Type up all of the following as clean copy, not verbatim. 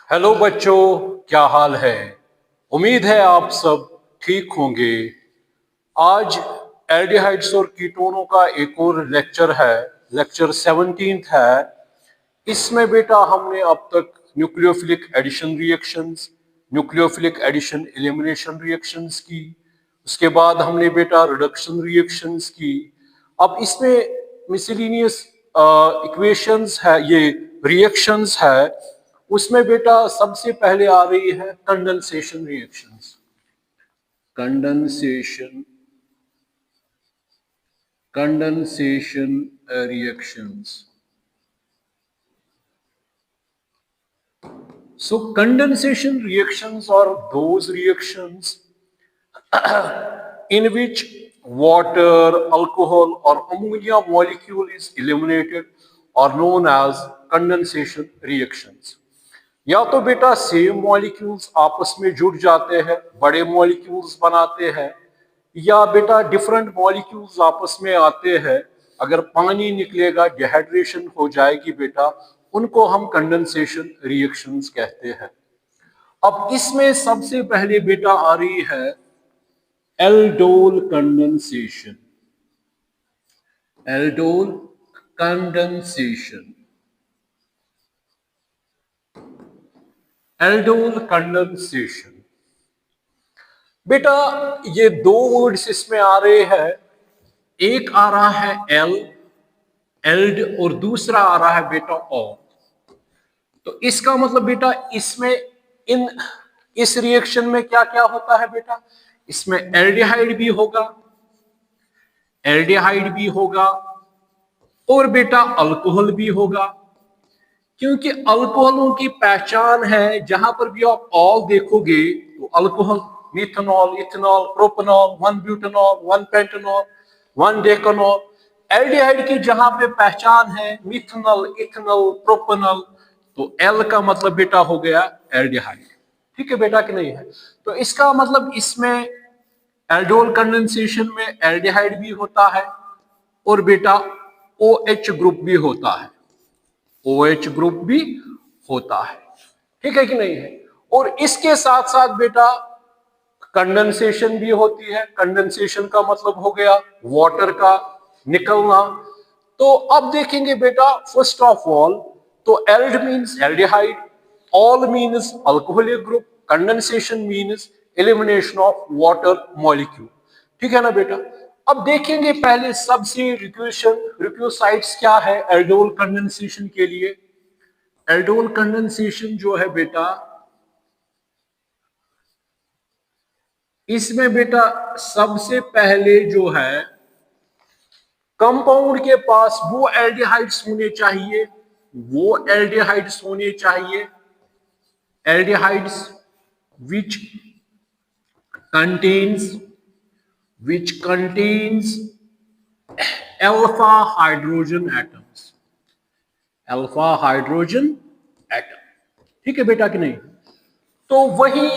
Hello बच्चों, क्या हाल है। उम्मीद है आप सब ठीक होंगे। आज एल्डिहाइड्स और कीटोनों का एक और लेक्चर है। लेक्चर 17 है। इसमें बेटा हमने अब तक nucleophilic addition reactions, nucleophilic addition elimination reactions की। उसके बाद हमने बेटा रिडक्शन रिएक्शंस की। अब इसमें मिसलिनियस इक्वेशंस है, ये रिएक्शंस है। उसमें बेटा सबसे पहले आ रही है condensation reactions. Condensation condensation reactions. So condensation reactions are those reactions in which water, alcohol or ammonia molecule is eliminated are known as condensation reactions. या तो बेटा सेम मॉलिक्यूल्स आपस में जुड़ जाते हैं, बड़े मॉलिक्यूल्स बनाते हैं, या बेटा डिफरेंट मॉलिक्यूल्स आपस में आते हैं। अगर पानी निकलेगा, डिहाइड्रेशन हो जाएगी बेटा, उनको हम कंडेंसेशन रिएक्शंस कहते हैं। अब इसमें सबसे पहले बेटा आ रही है aldol condensation. Aldol condensation. Aldol condensation बेटा, ये दो वर्ड्स इसमें आ रहे हैं। एक आ रहा है एल, एल्ड, और दूसरा आ रहा है बेटा ऑल। तो इसका मतलब बेटा इसमें इन इस रिएक्शन में क्या क्या होता है बेटा, इसमें एल्डिहाइड भी होगा, एल्डिहाइड भी होगा, और बेटा अल्कोहल भी होगा। क्योंकि अल्कोहलों की पहचान है, जहां पर भी आप ऑल देखोगे तो alcohol, methanol, ethanol, propanol, 1 butanol, 1 pentanol, 1 डेकेनॉल। Aldehyde की जहां पे पहचान है मिथनॉल, इथेनॉल, प्रोपेनॉल, तो एल का मतलब बेटा हो गया एल्डिहाइड। ठीक है बेटा कि नहीं है। तो इसका मतलब इसमें एल्डोल कंडेंसेशन में एल्डिहाइड भी होता है और बेटा OH ग्रुप भी होता है। OH ग्रुप भी होता है। ठीक है कि नहीं है। और इसके साथ साथ बेटा कंडेंसेशन भी होती है। कंडेंसेशन का मतलब हो गया वाटर का निकलना। तो अब देखेंगे बेटा, फर्स्ट ऑफ ऑल, तो ald means aldehyde, ol means alcoholic group, condensation means elimination of water molecule. ठीक है ना बेटा। अब देखेंगे पहले सबसे रिक्वेसाइड्स क्या है एल्डोल कंडेंसेशन के लिए। एल्डोल कंडेंसेशन जो है बेटा, इसमें बेटा सबसे पहले जो है कंपाउंड के पास वो एल्डिहाइड्स होने चाहिए, वो एल्डिहाइड्स होने चाहिए, aldehydes which contains which contains alpha hydrogen atoms, alpha hydrogen atom. ठीक है बेटा कि नहीं। तो वही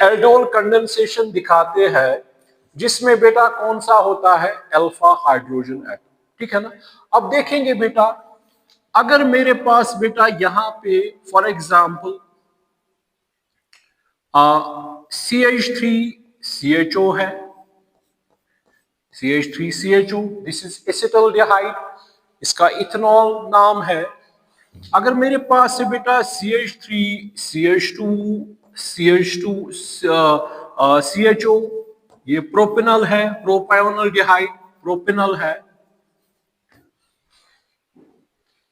एल्डोल कंडेंसेशन दिखाते हैं जिसमें बेटा कौन सा होता है, अल्फा हाइड्रोजन एटम। ठीक है ना। अब देखेंगे बेटा, अगर मेरे पास बेटा यहां पे फॉर एग्जांपल CH3CHO है, CH3CHO, दिस इज एसिटल्डिहाइड, इसका इथेनॉल नाम है। अगर मेरे पास से बेटा CH3CH2CH2CHO, ये प्रोपेनल है, प्रोपायोनल डिहाइड, प्रोपेनल है।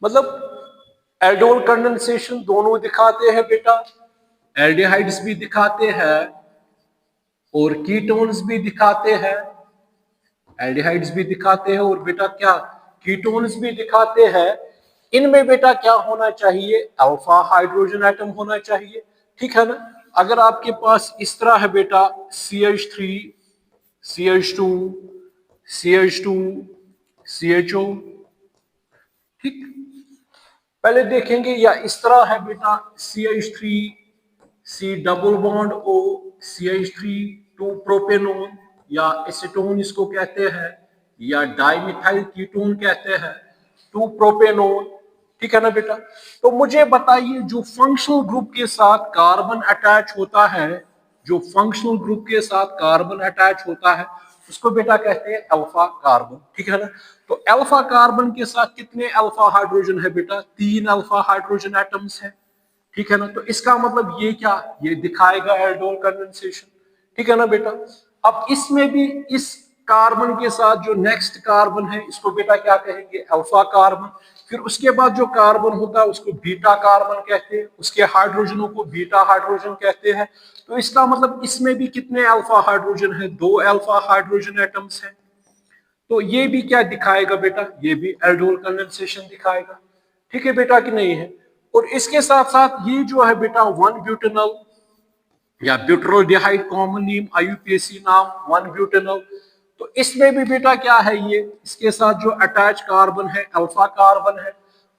मतलब एल्डोल कंडेंसेशन दोनों दिखाते हैं बेटा, एल्डिहाइड्स भी दिखाते हैं और कीटोन्स भी दिखाते हैं। एल्डिहाइड्स भी दिखाते हैं और बेटा क्या, कीटोन्स भी दिखाते हैं। इनमें बेटा क्या होना चाहिए, अल्फा हाइड्रोजन एटम होना चाहिए। ठीक है ना। अगर आपके पास इस तरह है बेटा CH3 CH2 CH2 CHO, ठीक, पहले देखेंगे। या इस तरह है बेटा CH3 C double bond O CH3 2 propanone, या एसीटोन इसको कहते हैं, या डाइमिथाइल कीटोन कहते हैं, 2 प्रोपेनोन। ठीक है ना बेटा। तो मुझे बताइए जो फंक्शनल ग्रुप के साथ कार्बन अटैच होता है, जो फंक्शनल ग्रुप के साथ कार्बन अटैच होता है उसको बेटा कहते हैं अल्फा कार्बन, ठीक है ना। तो अल्फा कार्बन के साथ कितने अल्फा हाइड्रोजन है बेटा, 3 अल्फा हाइड्रोजन एटम्स है, ठीक है ना। तो इसका मतलब ये क्या, ये दिखाएगा एल्डोल कंडेंसेशन, ठीक है ना बेटा। अब इसमें भी इस कार्बन के साथ जो नेक्स्ट कार्बन है इसको बेटा क्या कहेंगे, अल्फा कार्बन। फिर उसके बाद जो कार्बन होता है उसको बीटा कार्बन कहते हैं, उसके हाइड्रोजनों को बीटा हाइड्रोजन कहते हैं। तो इसका मतलब इसमें भी कितने अल्फा हाइड्रोजन है, 2 अल्फा हाइड्रोजन एटम्स है। तो ये भी क्या दिखाएगा बेटा, ये भी एल्डोल कंडेंसेशन दिखाएगा, ठीक है बेटा कि नहीं है। और इसके साथ साथ ये जो है बेटा 1 ब्यूटेनॉल या ब्यूट्रोडिहाइड, कॉमन नेम आईयूपीएसी नाम 1 ब्यूटेनॉल। तो इसमें भी बेटा क्या है, ये इसके साथ जो अटैच कार्बन है अल्फा कार्बन है।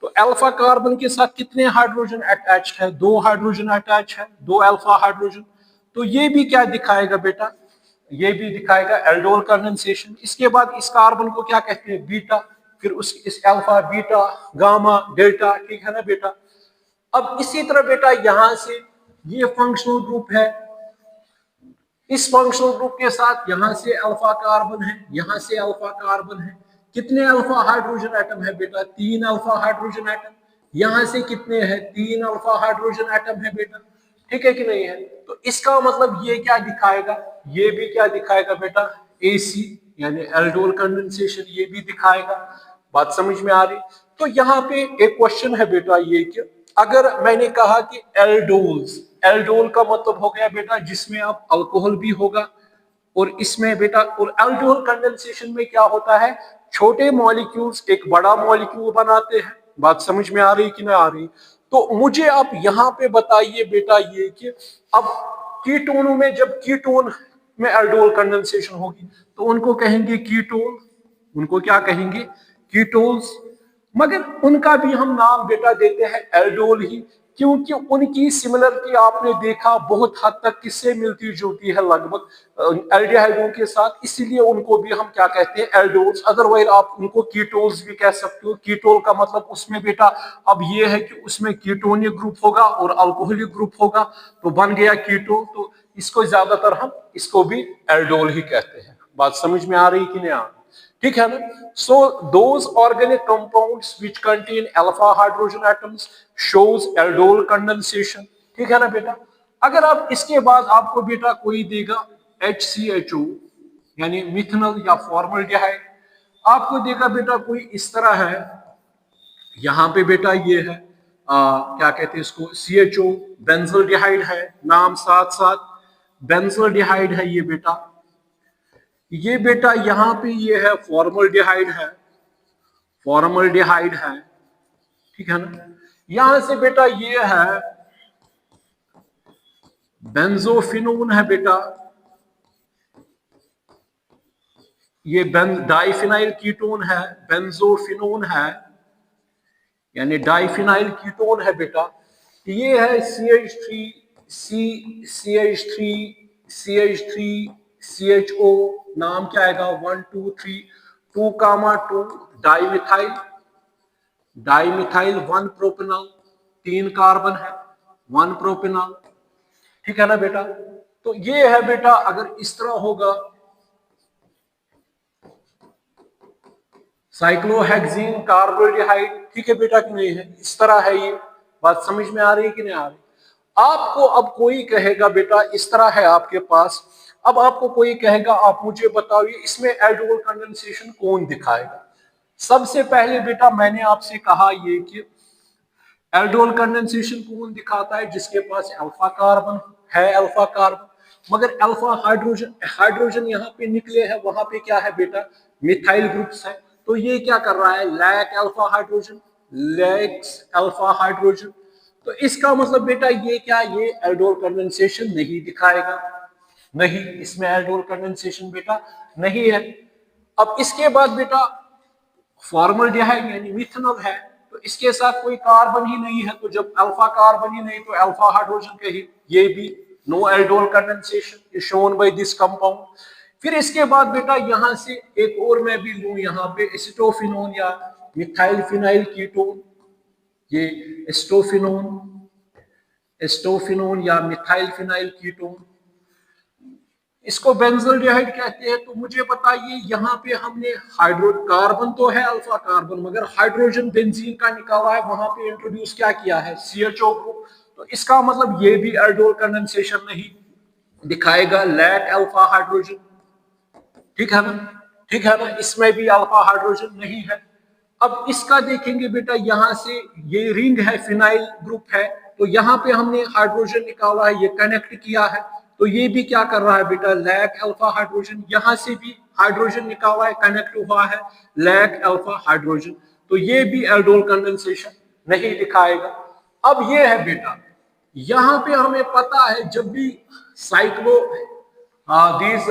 तो अल्फा कार्बन के साथ कितने हाइड्रोजन अटैच है, 2 हाइड्रोजन अटैच है, 2 अल्फा हाइड्रोजन। तो ये भी क्या दिखाएगा बेटा, ये भी दिखाएगा एल्डोल कंडेंसेशन। इसके बाद इस कार्बन को क्या कहते हैं, बीटा। फिर इस अल्फा, बीटा, गामा, डेल्टा, ठीक है ना बेटा। अब इसी तरह बेटा यहां से ये फंक्शनल ग्रुप है, इस फंक्शनल ग्रुप के साथ यहां से अल्फा कार्बन है, यहां से अल्फा कार्बन है। कितने अल्फा हाइड्रोजन एटम है बेटा, 3 अल्फा हाइड्रोजन एटम। यहां से कितने हैं, 3 अल्फा हाइड्रोजन एटम है बेटा, ठीक है कि नहीं है। तो इसका मतलब ये क्या दिखाएगा, ये भी क्या दिखाएगा बेटा, एसी यानी एल्डोल कंडेंसेशन, ये भी दिखाएगा। बात समझ में आ रही। तो यहाँ पे एक क्वेश्चन है बेटा ये कि अगर मैंने कहा कि एल्डोल्स, एल्डोल का मतलब हो गया बेटा जिसमें अब अल्कोहल भी होगा, और इसमें बेटा, और एल्डोल कंडेंसेशन में क्या होता है, छोटे मॉलिक्यूल्स एक बड़ा मॉलिक्यूल बनाते हैं। बात समझ में आ रही कि नहीं आ रही। तो मुझे आप यहाँ पे बताइए बेटा ये कि अब कीटोनों में, जब कीटोन में एल्डोल कंडेंसेशन होगी तो उनको कहेंगे कीटोन, उनको क्या कहेंगे, कीटोन्स। मगर उनका भी हम नाम बेटा देते हैं एल्डोल ही, क्योंकि उनकी सिमिलरिटी आपने देखा बहुत हद तक किससे मिलती जुलती है, लगभग एल्डिहाइडों के साथ, इसीलिए उनको भी हम क्या कहते हैं, एल्डोल्स। अदरवाइज आप उनको कीटोल्स भी कह सकते हो। कीटोल का मतलब उसमें बेटा अब ये है कि उसमें कीटोनिक ग्रुप होगा और अल्कोहलिक ग्रुप होगा, तो बन गया कीटो। तो इसको ज्यादातर हम इसको भी एल्डोल ही कहते हैं। बात समझ में आ रही कि नहीं आ रही, ठीक है ना। So those organic compounds which contain alpha hydrogen atoms shows aldol condensation, ठीक है ना बेटा। अगर आप इसके बाद आपको बेटा कोई देगा HCHO यानी मिथनॉल या फॉर्मल्डिहाइड, आपको देगा बेटा कोई इस तरह है, यहां पे बेटा ये है क्या कहते हैं इसको, CHO, बेंजोल्डिहाइड है नाम, साथ साथ बेंजोल्डिहाइड है ये बेटा, ये बेटा यहां पे ये है फॉर्मल्डिहाइड है, फॉर्मल्डिहाइड है, ठीक है ना। यहां से बेटा ये है बेंजोफिनोन है बेटा, ये डाइफिनाइल कीटोन है, बेंजोफिनोन है यानी डाइफिनाइल कीटोन है बेटा। ये है CH3, CH3, CH3, CHO, नाम क्या आएगा 1 2 3, 2 कामा 2 डाइमिथाइल, डाइमिथाइल 1 प्रोपेनॉल, 3 कार्बन है 1 प्रोपेनॉल, ठीक है ना बेटा। तो ये है बेटा, अगर इस तरह होगा साइक्लोहेक्सीन कार्बोल्डिहाइड, ठीक है बेटा कि नहीं है, इस तरह है ये। बात समझ में आ रही है कि नहीं आ रही। आपको अब कोई कहेगा बेटा इस तरह है आपके पास, अब आपको कोई कहेगा आप मुझे बताइए इसमें एल्डोल कंडेंसेशन कौन दिखाएगा। सबसे पहले बेटा मैंने आपसे कहा ये कि एल्डोल कंडेंसेशन कौन दिखाता है, जिसके पास अल्फा कार्बन है, अल्फा कार्बन, मगर अल्फा हाइड्रोजन, हाइड्रोजन यहाँ पे निकले हैं, वहां पे क्या है बेटा, मिथाइल ग्रुप्स है। तो ये क्या कर रहा है, lack alpha hydrogen, lacks alpha hydrogen. तो इसका मतलब बेटा ये क्या, ये एल्डोल कंडेंसेशन नहीं दिखाएगा, नहीं, इसमें एल्डोल कंडेंसेशन बेटा नहीं है। अब इसके बाद बेटा फॉर्मल्डिहाइड यानी मिथनॉल है, तो इसके साथ कोई कार्बन ही नहीं है, तो जब अल्फा कार्बन ही नहीं तो अल्फा हाइड्रोजन कही, ये भी no aldol condensation is shown by this compound. फिर इसके बाद बेटा यहां से एक और मैं भी लूं, यहाँ पे एसिटोफिनोन या मिथाइल फिनाइल कीटोन, ये एस्टोफिनोन या मिथाइल फिनाइल कीटोन, इसको बेंजोल्डिहाइड कहते हैं। तो मुझे बताइए यहाँ पे हमने हाइड्रोकार्बन तो है अल्फा कार्बन, मगर हाइड्रोजन बेंजीन का निकाला है, वहां पे इंट्रोड्यूस क्या किया है, CHO ग्रुप। तो इसका मतलब ये भी एल्डोल कंडेंसेशन नहीं दिखाएगा, लैक अल्फा हाइड्रोजन। ठीक है ना, ठीक है ना, इसमें भी अल्फा हाइड्रोजन नहीं है। अब इसका देखेंगे बेटा, यहां से ये रिंग है, फिनाइल ग्रुप है, तो यहां पे हमने हाइड्रोजन निकाला है, ये कनेक्ट किया है, तो ये भी क्या कर रहा है बेटा, लैक अल्फा हाइड्रोजन। यहां से भी हाइड्रोजन निकाला है, कनेक्ट हुआ है, लैक अल्फा हाइड्रोजन, तो ये भी एल्डोल कंडेंसेशन नहीं दिखाएगा। अब ये है बेटा, यहां पे हमें पता है जब भी साइक्लो दीज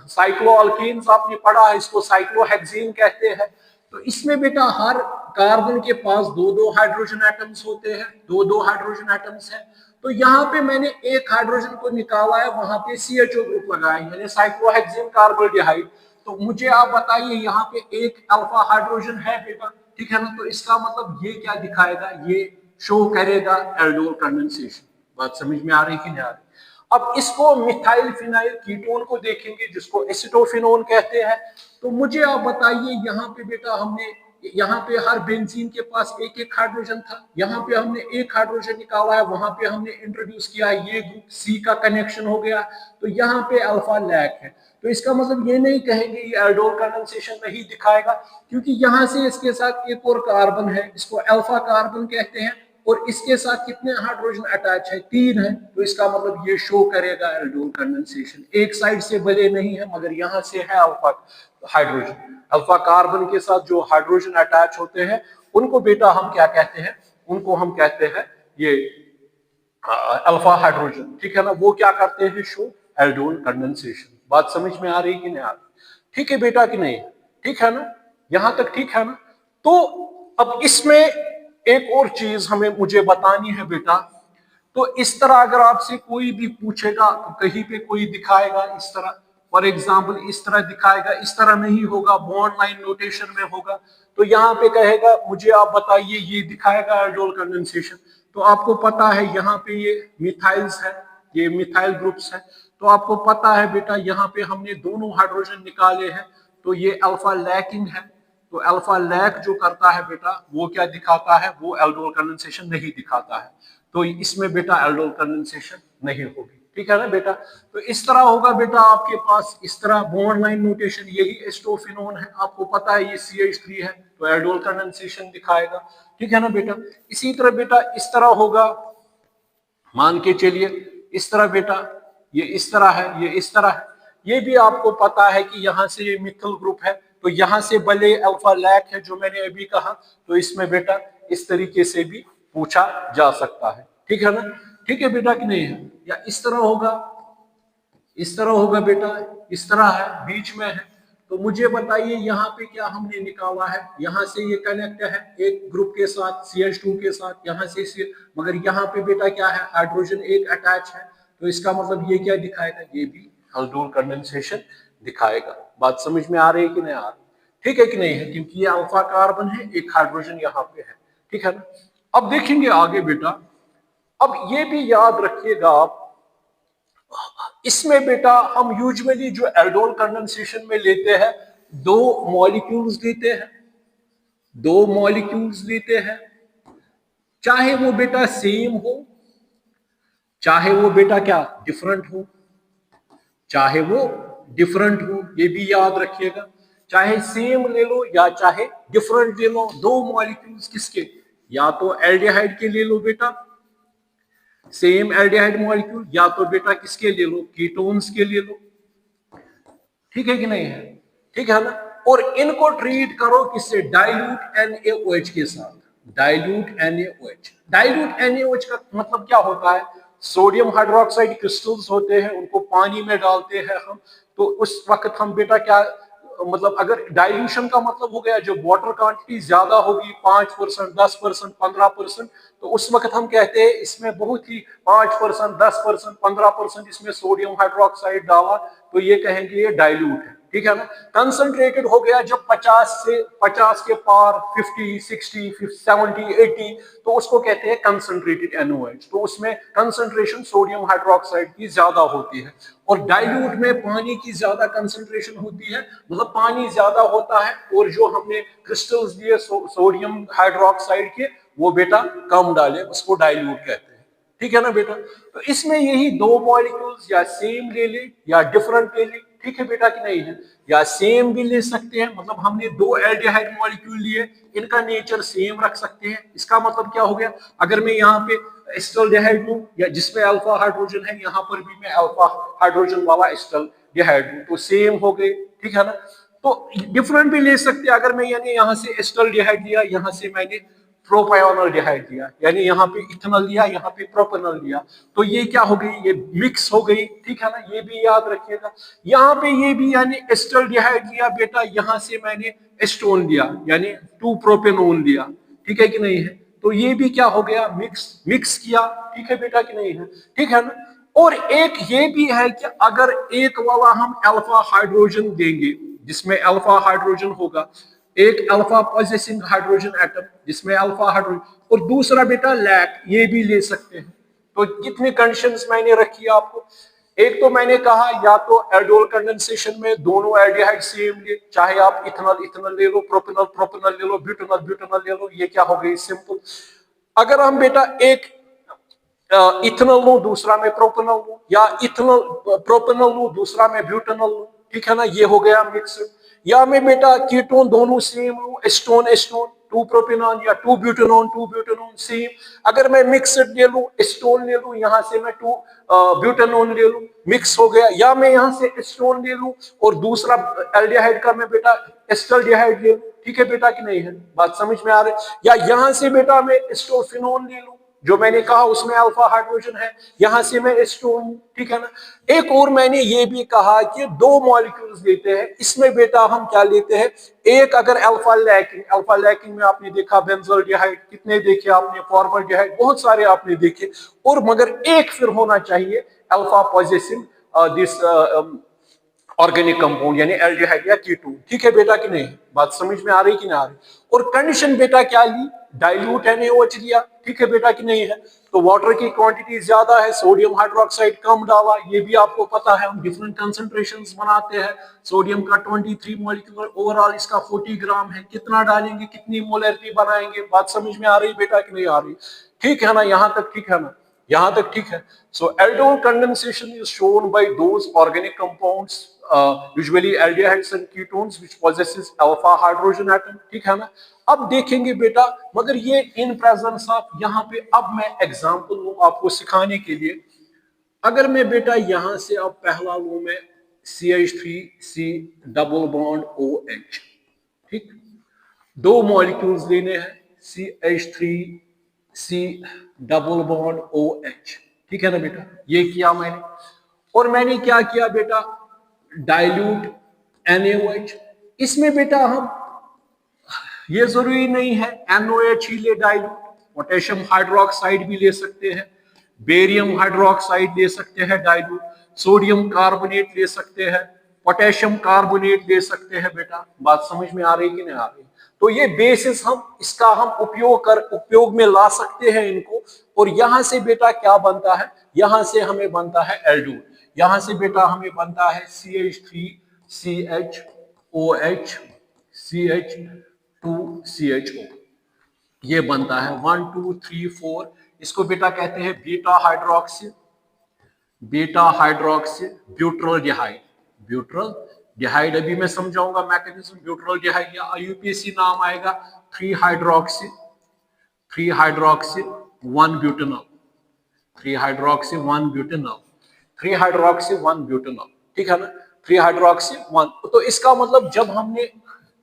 साइक्लोअल्कीन्स आपने पढ़ा है, इसको साइक्लोहेक्सीन कहते हैं। तो इसमें बेटा हर कार्बन के पास दो दो हाइड्रोजन एटम्स होते हैं, दो दो हाइड्रोजन एटम्स हैं। तो यहाँ पे मैंने एक हाइड्रोजन को निकाला है, वहां पे CHO ग्रुप लगाया, यानी साइक्लोहेक्सीन कार्बोल्डिहाइड। तो मुझे आप बताइए यहाँ पे एक अल्फा हाइड्रोजन है बेटा, ठीक है ना, तो इसका मतलब ये क्या दिखाएगा, ये शो करेगा एल्डोल कंडेंसेशन। बात समझ में आ रही कि नहीं आ रही। अब इसको मिथाइल फिनाइल कीटोन को देखेंगे, जिसको एसिटोफिनोन कहते हैं। तो मुझे आप बताइए यहाँ पे बेटा, हमने यहाँ पे हर बेंजीन के पास एक एक हाइड्रोजन था, यहाँ पे हमने एक हाइड्रोजन निकाला है, वहां पे हमने इंट्रोड्यूस किया है, ये ग्रुप C का कनेक्शन हो गया, तो यहाँ पे अल्फा लैक है। तो इसका मतलब ये नहीं कहेंगे ये एल्डोल कंडेंसेशन नहीं दिखाएगा, क्योंकि यहाँ से इसके साथ एक और कार्बन है, इसको अल्फा कार्बन कहते हैं, और इसके साथ कितने हाइड्रोजन अटैच है, 3 है। तो इसका मतलब ये शो करेगा एल्डोल कंडेंसेशन। एक साइड से भले नहीं है, मगर यहाँ से है अल्फा हाइड्रोजन। अल्फा कार्बन के साथ जो हाइड्रोजन अटैच होते हैं, उनको बेटा हम क्या कहते हैं, उनको हम कहते हैं ये अल्फा हाइड्रोजन। ठीक है ना, वो क्या करते हैं, शो एल्डोल कंडेंसेशन। बात समझ में आ रही कि नहीं आ रही? ठीक है बेटा कि नहीं? ठीक है ना, यहां तक ठीक है ना। तो अब इसमें एक और चीज हमें मुझे बतानी है बेटा। तो इस तरह अगर आपसे कोई भी पूछेगा, तो कहीं पे कोई दिखाएगा इस तरह, फॉर एग्जाम्पल इस तरह दिखाएगा, इस तरह नहीं होगा, बॉन्ड लाइन नोटेशन में होगा। तो यहाँ पे कहेगा मुझे आप बताइए, ये दिखाएगा एल्डोल कंडेंसेशन। तो आपको पता है यहाँ पे ये मिथाइल्स है, ये मिथाइल ग्रुप्स है। तो आपको पता है बेटा, यहाँ पे हमने दोनों हाइड्रोजन निकाले हैं, तो ये अल्फा लैकिंग है। तो अल्फा लैक जो करता है बेटा, वो क्या दिखाता है, वो एल्डोल कंडेंसेशन नहीं दिखाता है। तो इसमें बेटा एल्डोल कंडेंसेशन नहीं होगी। ठीक है ना बेटा। तो इस तरह होगा बेटा आपके पास, इस तरह बॉन्ड लाइन नोटेशन, यही एस्टोफिनोन है, आपको पता है ये CH3 है, तो एल्डोल कंडेंसेशन दिखाएगा। ठीक है ना बेटा। इसी तरह बेटा इस तरह होगा, मान के चलिए इस तरह बेटा, ये इस तरह है, ये इस तरह है। ये भी आपको पता है कि यहाँ से ये मिथाइल ग्रुप है, तो यहाँ से भले अल्फा लैक है जो मैंने अभी कहा, तो इसमें बेटा इस तरीके से भी पूछा जा सकता है। ठीक है ना, ठीक है बेटा कि नहीं है? या इस तरह होगा, इस तरह होगा बेटा, इस तरह है, बीच में है। तो मुझे बताइए यहाँ पे क्या हमने निकाला है, यहाँ से ये कनेक्ट है एक ग्रुप के साथ, CH2 के साथ, यहाँ से मगर यहाँ पे बेटा क्या है, हाइड्रोजन एक अटैच है। तो इसका मतलब ये क्या दिखाएगा, ये भी एल्डोल कंडेंसेशन दिखाएगा। बात समझ में आ रही है कि नहीं आ रही? ठीक है कि नहीं है, क्योंकि ये अल्फा कार्बन है, एक हाइड्रोजन यहाँ पे है। ठीक है ना। अब देखेंगे आगे बेटा। अब ये भी याद रखिएगा आप, इसमें बेटा हम यूजुअली जो एल्डोल कंडेंसेशन में लेते हैं, दो मॉलिक्यूल्स लेते हैं, दो मॉलिक्यूल्स लेते हैं, चाहे वो बेटा सेम हो, चाहे वो बेटा क्या डिफरेंट हो, चाहे वो डिफरेंट हो, ये भी याद रखिएगा। चाहे सेम ले लो या चाहे डिफरेंट ले लो, दो मॉलिक्यूल्स किसके, या तो एल्डिहाइड के ले लो बेटा, सेम एल्डिहाइड मॉलिक्यूल, या तो बेटा किसके ले लो, कीटोन्स के ले लो। ठीक है कि नहीं है? ठीक है ना। और इनको ट्रीट करो किससे, डाइल्यूट NaOH के साथ, डाइल्यूट NaOH। डाइल्यूट NaOH का मतलब क्या होता है, सोडियम हाइड्रोक्साइड क्रिस्टल्स होते हैं, उनको पानी में डालते हैं हम, तो उस वक्त हम बेटा क्या, मतलब अगर डाइल्यूशन का मतलब हो गया जब वाटर क्वांटिटी ज्यादा होगी, 5%, 10%, 15%, तो उस वक्त हम कहते हैं इसमें बहुत ही 5%, 10%, 15% इसमें सोडियम हाइड्रोक्साइड डाला, तो ये कहेंगे ये डाइल्यूट है। ठीक है ना। कंसंट्रेटेड हो गया जब 50 के पार 50, 60, 70, 80, तो उसको कहते हैं कंसंट्रेटेड NaOH। तो उसमें कंसंट्रेशन सोडियम हाइड्रोक्साइड की ज्यादा होती है। और डाइल्यूट में पानी की ज्यादा कंसंट्रेशन होती है, मतलब पानी ज्यादा होता है, और जो हमने क्रिस्टल्स दिए सोडियम हाइड्रोक्साइड के, वो बेटा कम डाले, उसको डाइल्यूट कहते हैं। ठीक है ना बेटा। तो इसमें यही दो मॉलिक्यूल्स या सेम ले ले या डिफरेंट ले ले, ठीक है बेटा कि नहीं है। या सेम भी ले सकते हैं, मतलब हमने दो एल्डिहाइड मॉलिक्यूल लिए, इनका नेचर सेम रख सकते हैं। इसका मतलब क्या हो गया, अगर मैं यहाँ पे एस्टल्डिहाइड लूं, या जिसमें अल्फा हाइड्रोजन है, यहाँ पर भी मैं अल्फा हाइड्रोजन वाला एस्टल्डिहाइड लूं, तो सेम हो गए, ठीक है ना। तो डिफरेंट भी ले सकते हैं, अगर मैं यानी यहाँ से एस्टल्डिहाइड लिया, यहाँ से मैंने प्रोपायोनल्डिहाइड दिया, यानी यहाँ पे इथेनॉल लिया, यहाँ पे प्रोपेनॉल लिया, तो ये क्या हो गई, ये मिक्स हो गई, ठीक है ना। ये भी याद रखिएगा। यहाँ पे ये भी यानी एस्टल्डिहाइड लिया बेटा, यहाँ से मैंने एस्टोन लिया, यानी 2 प्रोपेनोन लिया, ठीक है कि नहीं है। तो ये भी क्या हो गया, मिक्स किया, ठीक है बेटा कि नहीं है, ठीक है ना। और एक ये भी है कि अगर एक वाला हम अल्फा हाइड्रोजन देंगे, जिसमें अल्फा हाइड्रोजन होगा, एक अल्फा पॉजिटिव हाइड्रोजन एटम जिसमें अल्फा हाइड्रोजन, और दूसरा बेटा लैक, ये भी ले सकते हैं। तो कितनी कंडीशंस मैंने रखी आपको। एक तो मैंने कहा या तो एल्डोल कंडेंसेशन में दोनों एल्डिहाइड सेम ले, चाहे आप इथेनॉल ले लो, प्रोपेनॉल ले लो, ब्यूटेनॉल ले लो, ये क्या हो गई, सिंपल। अगर हम बेटा एक इथेनॉल लूं, दूसरा में प्रोपेनॉल लूं, या इथेनॉल प्रोपेनॉल लूं, दूसरा में ब्यूटेनॉल लूं, ठीक है ना, ये हो गया मिक्स। या मैं बेटा कीटोन दोनों सेम लूं, एस्टोन 2 प्रोपेनॉन या 2 ब्यूटेनॉन सेम। अगर मैं मिक्सड ले लूं, एस्टोन ले लूं, यहां से मैं 2 ब्यूटेनॉन ले लूं, मिक्स हो गया। या मैं यहां से एस्टोन ले लूं और दूसरा एल्डिहाइड का मैं बेटा एस्टल्डिहाइड ले लूं, ठीक है बेटा कि नहीं है, बात समझ में आ रही है। या यहां से बेटा मैं एस्टोफिनोन ले लूं, जो मैंने कहा उसमें अल्फा हाइड्रोजन है, यहां से मैं एस्टोन, ठीक है ना। एक और मैंने ये भी कहा कि दो मॉलिक्यूल्स लेते हैं, इसमें बेटा हम क्या लेते हैं, एक अगर अल्फा लैकिंग में आपने देखा बेंजोल्डिहाइड, कितने देखे आपने, फॉर्मल्डिहाइड, बहुत सारे आपने देखे, और मगर एक फिर होना चाहिए alpha positive this organic compound, यानी एल्डिहाइड या कीटोन, ठीक है बेटा कि नहीं, बात समझ में आ रही कि नहीं आ रही। और कंडीशन बेटा क्या ली, डाइल्यूट NaOH लिया, ठीक है बेटा कि नहीं है। तो वाटर की क्वांटिटी ज्यादा है, सोडियम हाइड्रोक्साइड कम डाला, ये भी आपको पता है, हम डिफरेंट कंसंट्रेशंस बनाते हैं। सोडियम का 23 मॉलिक्यूल, ओवरऑल इसका 40 ग्राम है, कितना डालेंगे, कितनी मोलरिटी बनाएंगे, बात समझ में आ रही बेटा कि नहीं आ रही, ठीक है ना, यहां तक ठीक है ना, यहां तक ठीक है। So aldol condensation is shown by those organic compounds, usually aldehydes and ketones which possesses alpha hydrogen atom, ठीक है ना। अब देखेंगे बेटा, मगर ये इन प्रेजेंस ऑफ, यहाँ पे अब मैं एग्जांपल लूं आपको सिखाने के लिए। अगर मैं बेटा यहां से अब पहला लूं मैं CH3C डबल बॉन्ड OH, ठीक, दो मॉलिक्यूल्स लेने हैं, CH3C डबल बॉन्ड OH, ठीक है ना बेटा, ये किया मैंने। और मैंने क्या किया बेटा, डाइल्यूट NaOH, इसमें बेटा हम, ये जरूरी नहीं है NaOH ही ले डाइल्यूट, पोटेशियम हाइड्रोक्साइड भी ले सकते हैं, बेरियम हाइड्रोक्साइड ले सकते हैं डाइल्यूट, सोडियम कार्बोनेट ले सकते हैं, पोटेशियम कार्बोनेट ले सकते हैं बेटा, बात समझ में आ रही कि नहीं आ रही। तो ये बेसिस हम इसका हम उपयोग में ला सकते हैं इनको। और यहां से बेटा क्या बनता है, यहां से हमें बनता है एल्डोल, यहां से बेटा हमें बनता है CH3CHOH CH2CHO, ये बनता है 1 2 3 4। इसको बेटा कहते हैं बीटा हाइड्रोक्सी ब्यूट्रल डिहाइड, अभी मैं समझाऊंगा मैकेनिज्म। ब्यूट्रल डिहाइड या IUPAC नाम आएगा 3 हाइड्रोक्सी 1 ब्यूटेनॉल, 3 हाइड्रोक्सी 1 ब्यूटेनॉल, ठीक है ना, 3 हाइड्रोक्सी 1। तो इसका मतलब जब हमने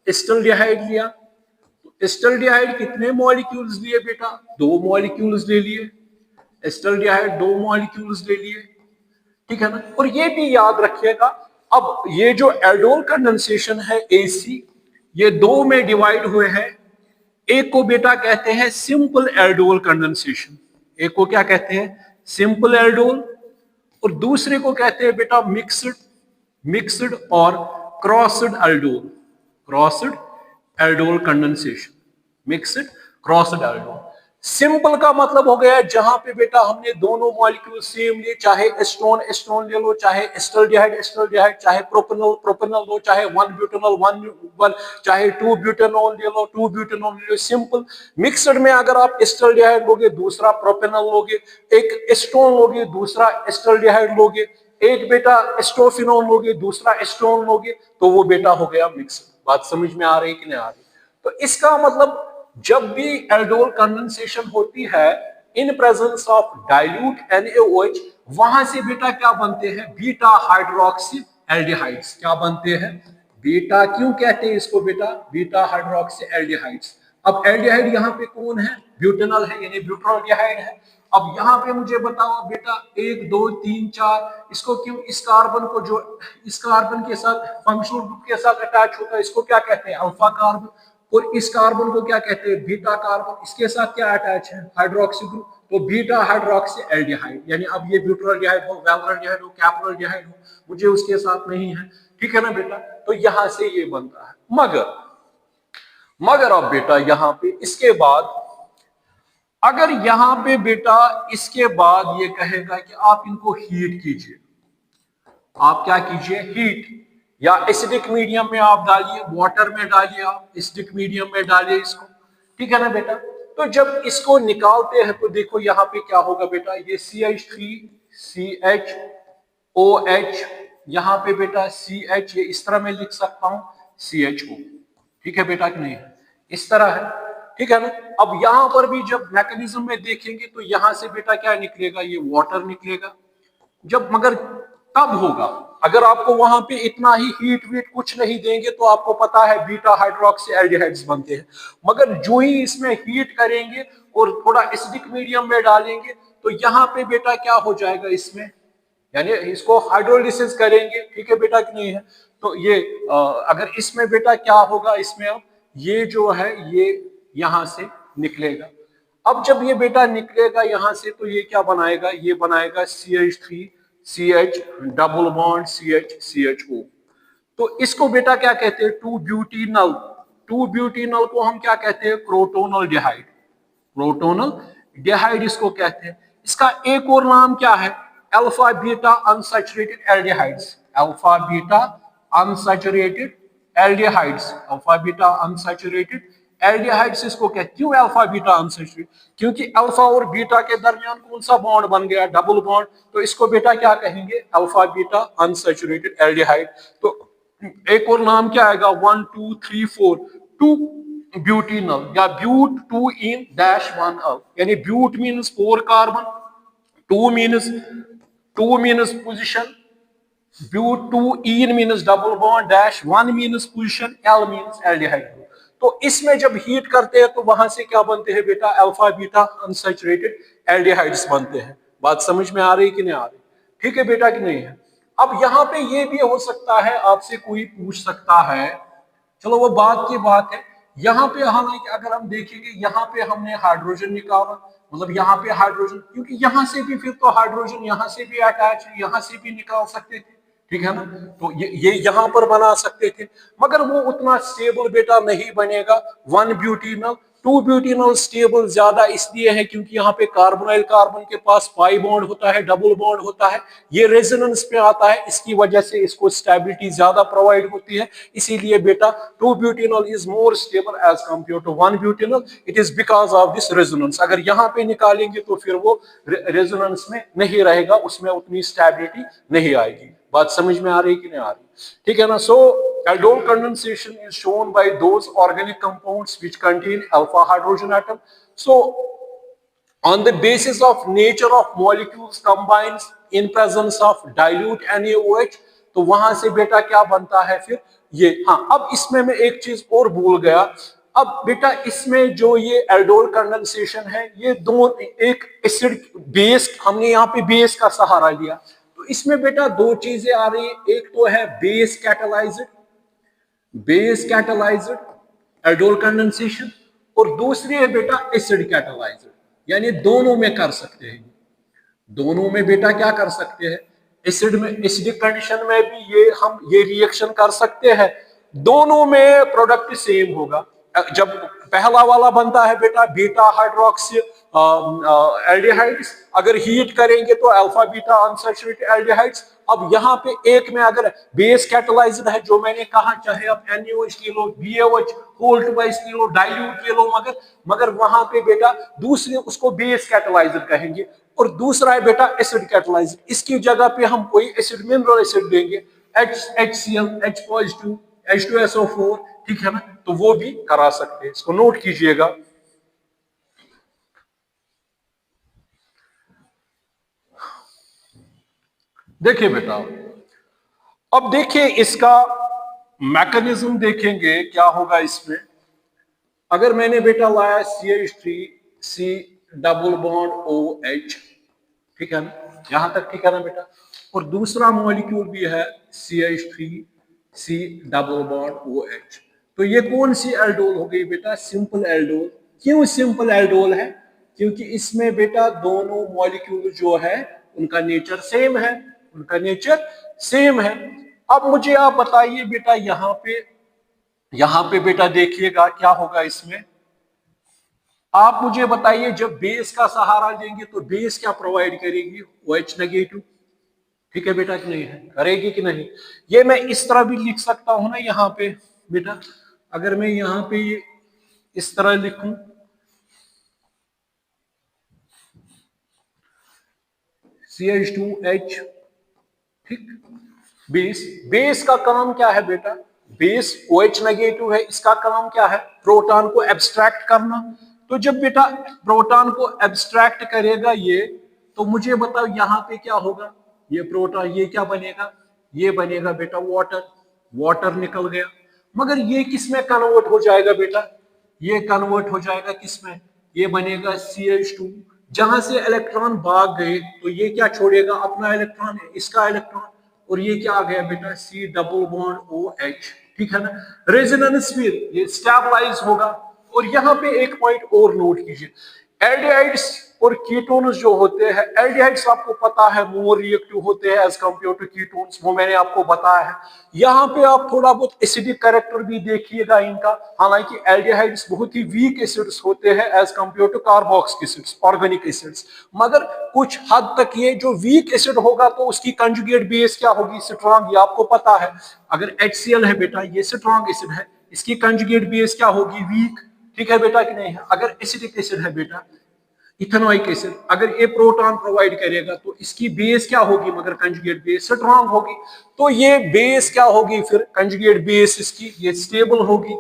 एस्टल्डिहाइड लिया, तो एस्टल्डिहाइड कितने मॉलिक्यूल्स लिए बेटा, 2 मॉलिक्यूल्स ले लिए, एस्टल्डिहाइड 2 मॉलिक्यूल्स ले लिए, ठीक है ना। और ये भी याद रखिएगा, अब ये जो एल्डोल कंडेंसेशन है AC, ये 2 में डिवाइड हुए हैं। एक को बेटा कहते हैं सिंपल एल्डोल कंडेंसेशन, एक को क्या कहते हैं, सिंपल एल्डोल, और दूसरे को कहते हैं बेटा मिक्स्ड और crossed aldol, crossed aldol condensation, mixed crossed aldol. Simple का मतलब हो गया जहां पे बेटा हमने दोनों मॉलिक्यूल सेम लिए, चाहे एस्टोन एस्टोन ले लो, चाहे एस्टल्डिहाइड एस्टल्डिहाइड, चाहे प्रोपेनॉल प्रोपेनॉल लो, चाहे 1 ब्यूटेनॉल 1 चाहे 2 ब्यूटेनॉल ले लो, 2 ब्यूटेनॉल ले लो, सिंपल। मिक्सड में अगर आप एस्टल्डिहाइड लोगे, दूसरा प्रोपेनॉल लोगे, एक एस्टोन लोगे, दूसरा एस्टल्डिहाइड लोगे, एक बेटा एस्टोफिनोल लोगे, दूसरा एस्टोन लोगे, तो वो बेटा हो गया मिक्सड। बात समझ में आ रही कि नहीं आ रही? तो इसका मतलब जब भी एल्डोल कंडेंसेशन होती है इन प्रेजेंस ऑफ डाइल्यूट NaOH, वहां से बेटा क्या बनते हैं? Beta hydroxy aldehydes. क्या बनते हैं? बीटा। क्यों कहते हैं इसको बेटा? Beta hydroxy aldehydes. अब एल्डिहाइड यहाँ पे कौन है? ब्यूटेनॉल है, यानी ब्यूटाल्डिहाइड है। अब यहाँ पे मुझे बताओ बेटा 1 2 3 4, इसको क्यों, इस कार्बन को जो इस कार्बन के साथ फंक्शनल ग्रुप के साथ अटैच होता है, इसको क्या कहते हैं? Alpha carbon. और इस कार्बन को क्या कहते हैं? Beta carbon. इसके साथ क्या अटैच है? Hydroxy group. तो बीटा हाइड्रोक्सी एल्डिहाइड, यानी अब ये ब्यूटाल्डिहाइड हो, वैलेल्डिहाइड हो, कैप्टनॉल्डिहाइड हो, मुझे उसके साथ नहीं है, ठीक है ना बेटा? तो यहां से ये बनता है। मगर अब बेटा यहां पे इसके बाद, अगर यहां पे बेटा इसके बाद ये कहेगा कि आप इनको हीट कीजिए, आप क्या कीजिए? हीट, या एसिडिक मीडियम में आप डालिए, वाटर में डालिए, आप एसिडिक मीडियम में डालिए इसको, ठीक है ना बेटा? तो जब इसको निकालते हैं तो देखो यहाँ पे क्या होगा बेटा, ये CH3CHOH, यहाँ पे बेटा CH, ये इस तरह मैं लिख सकता हूं CHO, ठीक है बेटा कि नहीं है? इस तरह है, ठीक है ना? अब यहां पर भी जब मैकेनिज्म में देखेंगे तो यहां से बेटा क्या निकलेगा? ये वाटर निकलेगा। जब, मगर तब होगा अगर आपको वहां पे इतना ही हीट वीट कुछ नहीं देंगे तो आपको पता है बीटा हाइड्रोक्सी एल्डिहाइड्स बनते हैं। मगर जो ही इसमें हीट करेंगे और थोड़ा एसिडिक मीडियम में डालेंगे तो यहाँ पे बेटा क्या हो जाएगा इसमें, यानी इसको हाइड्रोलिसिस करेंगे, ठीक है बेटा कि नहीं है? तो ये अगर इसमें बेटा क्या होगा, इसमें अब ये जो है ये यहां से निकलेगा। अब जब ये बेटा निकलेगा यहां से तो ये क्या बनाएगा? ये बनाएगा CH3CH डबल बॉन्ड CHCHO। तो इसको बेटा क्या कहते हैं? 2 ब्यूटीनल। 2 ब्यूटीनल को हम क्या कहते हैं? क्रोटोनल डिहाइड। क्रोटोनल डिहाइड इसको कहते हैं। इसका एक और नाम क्या है? Alpha beta unsaturated aldehydes. Alpha beta unsaturated aldehydes, alpha beta unsaturated aldehydes इसको कहते हैं। क्यों अल्फा बीटा अनसैचुरेटेड? क्योंकि अल्फा और बीटा के दरमियान कौन सा बॉन्ड बन गया? Double bond. तो इसको बेटा क्या कहेंगे? Alpha beta unsaturated aldehyde. तो एक और नाम क्या आएगा? 1 2 3 4 2 ब्यूटीनल, या ब्यूट 2 इन डैश 1 अल, यानी but means 4 carbon, 2 means position, but 2 ene means double bond, dash 1 means position, al means aldehyde. तो इसमें जब हीट करते हैं तो वहां से क्या बनते हैं बेटा? अल्फा बीटा अनसैचुरेटेड एल्डिहाइड्स बनते हैं। बात समझ में आ रही कि नहीं आ रही? ठीक है बेटा कि नहीं है? अब यहाँ पे ये भी हो सकता है, आपसे कोई पूछ सकता है, चलो वो बात की बात है। यहाँ पे हालांकि अगर हम देखेंगे यहाँ पे हमने हाइड्रोजन निकाला, मतलब यहाँ पे हाइड्रोजन, क्योंकि यहाँ से भी फिर तो हाइड्रोजन यहाँ से भी अटैच है, यहाँ से भी निकाल सकते थे, ठीक है ना? तो ये यहाँ पर बना सकते थे, मगर वो उतना स्टेबल बेटा नहीं बनेगा। 1 ब्यूटीनल 2 ब्यूटीनल स्टेबल ज्यादा इसलिए है क्योंकि यहाँ पे कार्बोनाइल कार्बन के पास पाई बॉन्ड होता है, डबल बॉन्ड होता है, ये रेजोनेंस पे आता है, इसकी वजह से इसको स्टेबिलिटी ज्यादा प्रोवाइड होती है। इसीलिए बेटा 2 butenal is more stable as compare to 1 butenal. It is because of this resonance. अगर यहाँ पे निकालेंगे तो फिर वो रेजोनेंस में नहीं रहेगा, उसमें उतनी स्टेबिलिटी नहीं आएगी। बात समझ में आ रही कि नहीं आ रही? ठीक है ना? सो aldol condensation is shown by those organic compounds which contain alpha hydrogen atom. So on the basis of nature of molecules combines in presence of dilute NaOH, तो वहां से बेटा क्या बनता है फिर ये। हाँ, अब इसमें मैं एक चीज और भूल गया। अब बेटा इसमें जो ये एल्डोल कंडेंसेशन है, ये दो, एक एसिड बेस, हमने यहाँ पे बेस का सहारा लिया, तो इसमें बेटा दो चीजें आ रही है। एक तो है बेस कैटालाइज्ड एल्डोल कंडेंसेशन, और दूसरी है बेटा एसिड कैटालाइज्ड, यानी दोनों में कर सकते हैं। दोनों में बेटा क्या कर सकते हैं? एसिड में, एसिडिक कंडीशन में भी ये रिएक्शन कर सकते हैं। दोनों में प्रोडक्ट सेम होगा। जब पहला वाला बनता है बेटा बीटा हाइड्रोक्सी एल्डिहाइड्स, अगर हीट करेंगे तो अल्फा बीटा अनसैचुरेटेड एल्डिहाइड्स। अब यहाँ पे एक में अगर बेस कैटलाइज्ड है, जो मैंने कहा, चाहे आप NaOH ले लो, BaOH होल्ट वाइज ले लो, डाइल्यूट ले लो, मगर वहां पे बेटा दूसरे उसको बेस कैटलाइज्ड कहेंगे, और दूसरा है बेटा एसिड कैटलाइज्ड। इसकी जगह पे हम कोई एसिड मिनरल एसिड देंगे, HCl, H पॉजिटिव, H2SO4, ठीक है ना, तो वो भी करा सकते हैं। इसको नोट कीजिएगा। देखिए बेटा, अब देखिए इसका मैकेनिज्म देखेंगे क्या होगा इसमें। अगर मैंने बेटा लाया CH3C डबल बॉन्ड OH, ठीक है ना, यहां तक ठीक है ना बेटा, और दूसरा मॉलिक्यूल भी है CH3C डबल बॉन्ड OH, तो ये कौन सी एल्डोल हो गई बेटा? Simple aldol. क्यों सिंपल एल्डोल है? क्योंकि इसमें बेटा दोनों मॉलिक्यूल जो है उनका नेचर सेम है, उनका नेचर सेम है। अब मुझे आप बताइए बेटा, यहां पे बेटा देखिएगा क्या होगा इसमें। आप मुझे बताइए, जब बेस का सहारा लेंगे तो बेस क्या प्रोवाइड करेगी? OH नेगेटिव, ठीक है बेटा कि नहीं है? करेगी कि नहीं? ये मैं इस तरह भी लिख सकता हूं ना यहाँ पे बेटा, अगर मैं यहाँ पे इस तरह लिखूं, CH2H, ठीक। बेस का काम क्या है बेटा? बेस OH नेगेटिव है, इसका काम क्या है? प्रोटॉन को एब्स्ट्रैक्ट करना। तो जब बेटा प्रोटॉन को एब्स्ट्रैक्ट करेगा ये, तो मुझे बताओ यहाँ पे क्या होगा? ये प्रोटॉन, ये क्या बनेगा? ये बनेगा बेटा वाटर, वाटर निकल गया। मगर ये किस में कन्वर्ट हो जाएगा बेटा? ये कन्वर्ट हो जाएगा किस में? ये बनेगा CH2। जहां से इलेक्ट्रॉन भाग गए तो ये क्या छोड़ेगा? अपना इलेक्ट्रॉन, इसका इलेक्ट्रॉन, और ये क्या आ गया बेटा? C डबल बॉन्ड OH, ठीक है ना। रेजोनेंस फिर ये स्टेबलाइज होगा। और यहाँ पे एक पॉइंट और नोट कीजिए, एल्डिहाइड्स और कीटोन्स जो होते हैं, एल्डिहाइड्स आपको पता है मोर रिएक्टिव होते हैं एज कंपेयर टू कीटोन्स, वो मैंने आपको बताया है। यहाँ पे आप थोड़ा बहुत एसिडिक कैरेक्टर भी देखिएगा इनका। हालांकि एल्डिहाइड्स बहुत ही वीक एसिड्स होते हैं as compare to carboxylic acids, organic acids, मगर कुछ हद तक ये जो वीक एसिड होगा तो उसकी कंजुगेट बेस क्या होगी? स्ट्रॉन्ग, ये आपको पता है। अगर HCl है बेटा, ये स्ट्रॉन्ग एसिड है, इसकी कंजुगेट बेस क्या होगी? वीक, ठीक है बेटा कि नहीं है? अगर एसिडिक एसिड है बेटा, इथेनोइक एसिड, अगर ये प्रोटॉन प्रोवाइड करेगा तो इसकी बेस क्या होगी? मगर कंजुगेट बेस स्ट्रॉन्ग होगी। तो ये बेस क्या होगी फिर? कंजुगेट बेस इसकी ये स्टेबल होगी,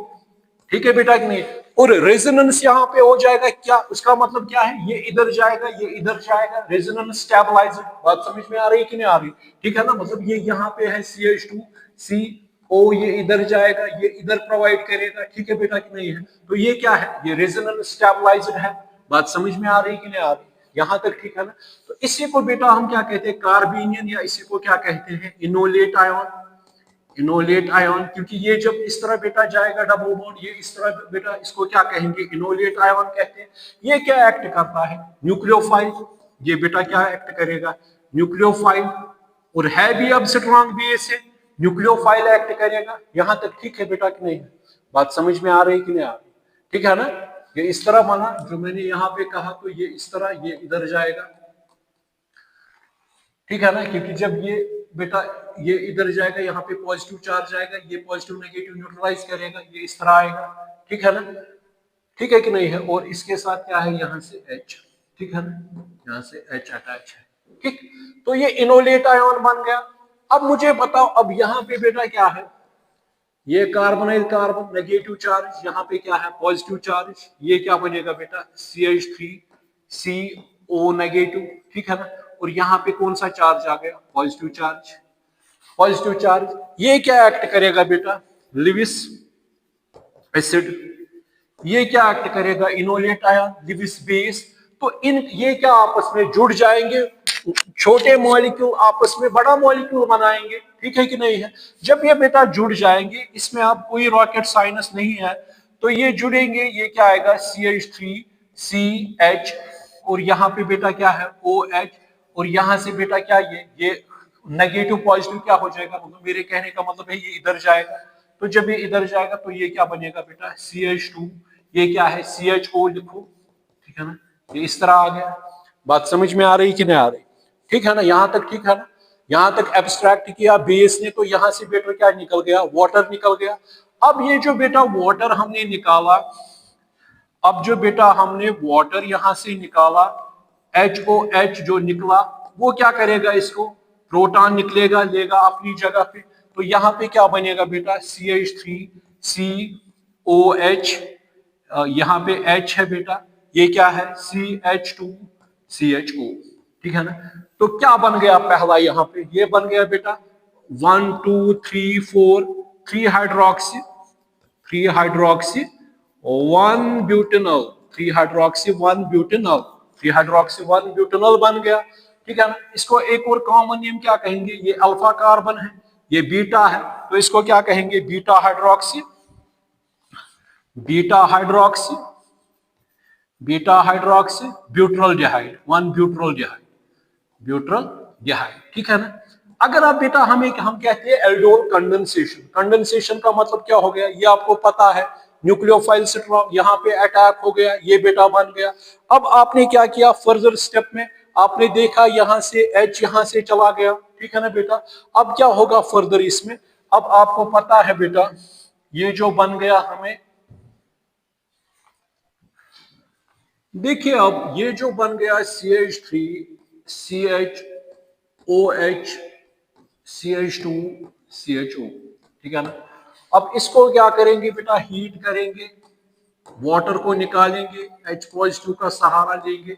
ठीक है बेटा कि नहीं? और रेजोनेंस यहाँ पे हो जाएगा क्या? उसका मतलब क्या है? ये इधर जाएगा, ये इधर जाएगा, रेजोनेंस स्टेबलाइज्ड। बात समझ में आ रही है कि नहीं आ रही? ठीक है ना, मतलब ये यहाँ पे है CH2CO, ये इधर जाएगा, ये इधर प्रोवाइड करेगा, ठीक है बेटा कि नहीं है? तो ये क्या है? ये रेजोनेंस स्टेबलाइज्ड है। बात समझ में आ रही कि नहीं आ रही? यहां तक ठीक है ना? तो इसी को बेटा हम क्या कहते हैं? कार्बेनियन, या इसी को क्या कहते हैं? Enolate ion. इनोलेट आयन, क्योंकि ये जब इस तरह बेटा जाएगा डबल बॉन्ड, ये इस तरह बेटा, इसको क्या कहेंगे? इनोलेट आयन कहते हैं। ये क्या एक्ट करता है? न्यूक्लियोफाइल। ये बेटा क्या एक्ट करेगा? न्यूक्लियोफाइल। और है भी अब स्ट्रॉन्ग बेस है, न्यूक्लियोफाइल एक्ट करेगा। यहां तक ठीक है बेटा कि नहीं? बात समझ में आ रही कि नहीं आ रही? ठीक है ना? ये इस तरह माना, जो मैंने यहाँ पे कहा, तो ये इस तरह, ये इधर जाएगा, ठीक है ना, क्योंकि जब ये बेटा ये इधर जाएगा, यहाँ पे पॉजिटिव चार्ज आएगा, ये पॉजिटिव नेगेटिव न्यूट्रलाइज करेगा, ये इस तरह आएगा, ठीक है ना? ठीक है कि नहीं है? और इसके साथ क्या है? यहाँ से H, ठीक है ना, यहाँ से H अटैच है, ठीक। तो ये इनोलेट आयन बन गया। अब मुझे बताओ, अब यहाँ पे बेटा क्या है? ये कार्बोनाइल कार्बन, नेगेटिव चार्ज, यहाँ पे क्या है? Positive charge. ये क्या बनेगा बेटा? CH3CO नेगेटिव, ठीक है ना। और यहाँ पे कौन सा चार्ज आ गया? Positive charge. पॉजिटिव चार्ज ये क्या एक्ट करेगा बेटा? Lewis acid. ये क्या एक्ट करेगा? Enolate ion, Lewis base. तो ये क्या आपस में जुड़ जाएंगे, छोटे मॉलिक्यूल आपस में बड़ा मॉलिक्यूल बनाएंगे, ठीक है कि नहीं है? जब ये बेटा जुड़ जाएंगे, इसमें आप कोई रॉकेट साइंस नहीं है, तो ये जुड़ेंगे, ये क्या आएगा? CH3CH, और यहाँ पे बेटा क्या है? OH, और यहाँ से बेटा क्या, ये नेगेटिव पॉजिटिव क्या हो जाएगा, मतलब मेरे कहने का मतलब है ये इधर जाएगा, तो जब ये इधर जाएगा तो ये क्या बनेगा बेटा CH2, ये क्या है CHO लिखो, ठीक है ना, ये इस तरह आ गया। बात समझ में आ रही कि नहीं आ रही, ठीक है ना, यहां तक ठीक है ना, यहां तक एब्स्ट्रैक्ट किया बेस ने, तो यहां से बेटा क्या निकल गया, वाटर निकल गया। अब ये जो बेटा वाटर हमने निकाला, अब जो बेटा हमने वाटर यहां से निकाला, HOH जो निकला, वो क्या करेगा, इसको प्रोटॉन निकलेगा, लेगा अपनी जगह पे, तो यहां पे क्या बनेगा बेटा CH3COH, यहाँ पे H है बेटा, ये क्या है CH2CHO, ठीक है ना। तो क्या बन गया पहला, यहाँ पे ये बन गया बेटा 1 2 3 4 3 hydroxy, 3 hydroxy 1 butanol, 3 hydroxy 1 butanol, 3 hydroxy 1 butanol बन गया, ठीक है ना। इसको एक और कॉमन नेम क्या कहेंगे, ये अल्फा कार्बन है, ये बीटा है, तो इसको क्या कहेंगे, beta hydroxy, beta hydroxy, beta hydroxy butyraldehyde, 1 butyraldehyde, butyraldehyde, ठीक है ना। अगर आप बेटा हम कहते हैं एल्डोल कंडेंसेशन, कंडेंसेशन का मतलब क्या हो गया, ये आपको पता है, न्यूक्लियोफाइल सिंड्रोम, यहाँ पे अटैक हो गया, ये बेटा बन गया। अब आपने क्या किया फर्दर स्टेप में, आपने देखा यहां से H यहां से चला गया, ठीक है ना बेटा। अब क्या होगा फर्दर इसमें, अब आपको पता है बेटा, ये जो बन गया हमें, देखिए अब ये जो बन गया CH3 CHOH CH2 CHO, ठीक है ना। अब इसको क्या करेंगे बेटा, हीट करेंगे, वाटर को निकालेंगे, H पॉजिटिव का सहारा लेंगे,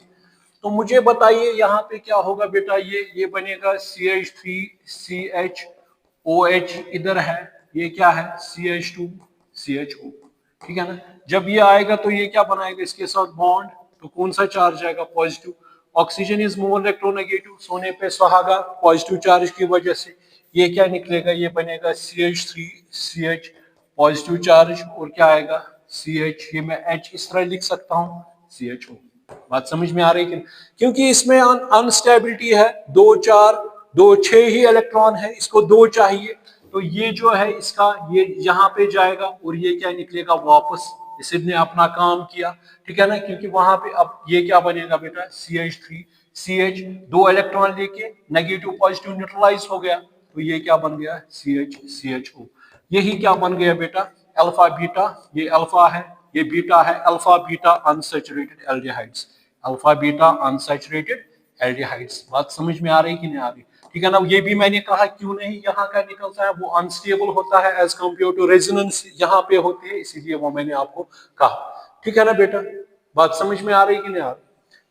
तो मुझे बताइए यहाँ पे क्या होगा बेटा, ये बनेगा CH3 CHOH, इधर है ये क्या है CH2 CHO, ठीक है ना। जब ये आएगा तो ये क्या बनाएगा, इसके साथ बॉन्ड, तो कौन सा चार्ज आएगा, positive. Oxygen is more electronegative, सोने पे सुहागा, पॉजिटिव चार्ज की वजह से ये क्या निकलेगा, ये बनेगा CH3 CH पॉजिटिव चार्ज, और क्या आएगा CH, ये मैं H इस तरह लिख सकता हूँ CHO। बात समझ में आ रही है, क्योंकि इसमें अनस्टेबिलिटी है, 2 4 2 6 ही इलेक्ट्रॉन है, इसको 2 चाहिए, तो ये जो है इसका ये यहाँ पे जाएगा और ये क्या निकलेगा वापस, इसने अपना काम किया, ठीक है ना। क्योंकि वहां पे अब ये क्या बनेगा बेटा CH3 CH, 2 इलेक्ट्रॉन लेके नेगेटिव पॉजिटिव न्यूट्रलाइज हो गया, तो ये क्या बन गया CH CHO। यही क्या बन गया बेटा अल्फा बीटा, ये अल्फा है ये बीटा है, alpha beta unsaturated aldehydes, alpha beta unsaturated aldehydes. बात समझ में आ रही कि नहीं आ रही, ठीक है ना। ये भी मैंने कहा क्यों नहीं यहाँ का निकलता है, वो अनस्टेबल होता है एज कम्पेयर टू रेजोनेंस यहाँ पे होती है, इसीलिए वो मैंने आपको कहा, ठीक है ना बेटा। बात समझ में आ रही कि नहीं आ रही।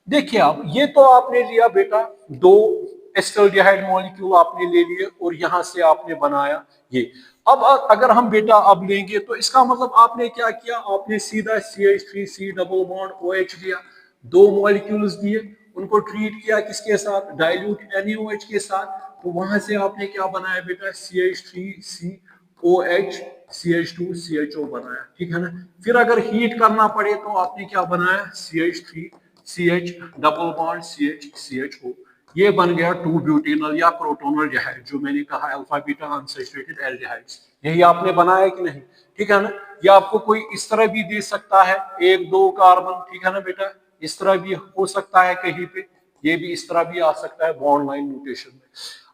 देखिए आप ये तो आपने लिया बेटा 2 एस्टल्डिहाइड मॉलिक्यूल आपने ले लिए और यहां से आपने बनाया ये। अब अगर हम बेटा अब लेंगे तो इसका मतलब आपने क्या किया, आपने सीधा CH3C डबल बॉन्ड OH लिया, 2 मॉलिक्यूल्स दिए, उनको ट्रीट किया किसके साथ, डाइल्यूट NaOH के साथ, तो वहां से आपने क्या बनाया बेटा CH3COH CH2CHO बनाया, ठीक है ना। फिर अगर हीट करना पड़े तो आपने क्या बनाया CH3CH डबल बॉन्ड CHCHO, ये बन गया 2 ब्यूटेनॉल या प्रोटोनॉल डिहाइड, जो मैंने कहा अल्फा बीटा अनसैचुरेटेड एल्डिहाइड्स, यही आपने बनाया कि नहीं, ठीक है ना। ये आपको कोई इस तरह भी दे सकता है 1 2 कार्बन, ठीक है ना बेटा, इस तरह भी हो सकता है कहीं पे, ये भी इस तरह भी आ सकता है बॉन्ड लाइन नोटेशन में।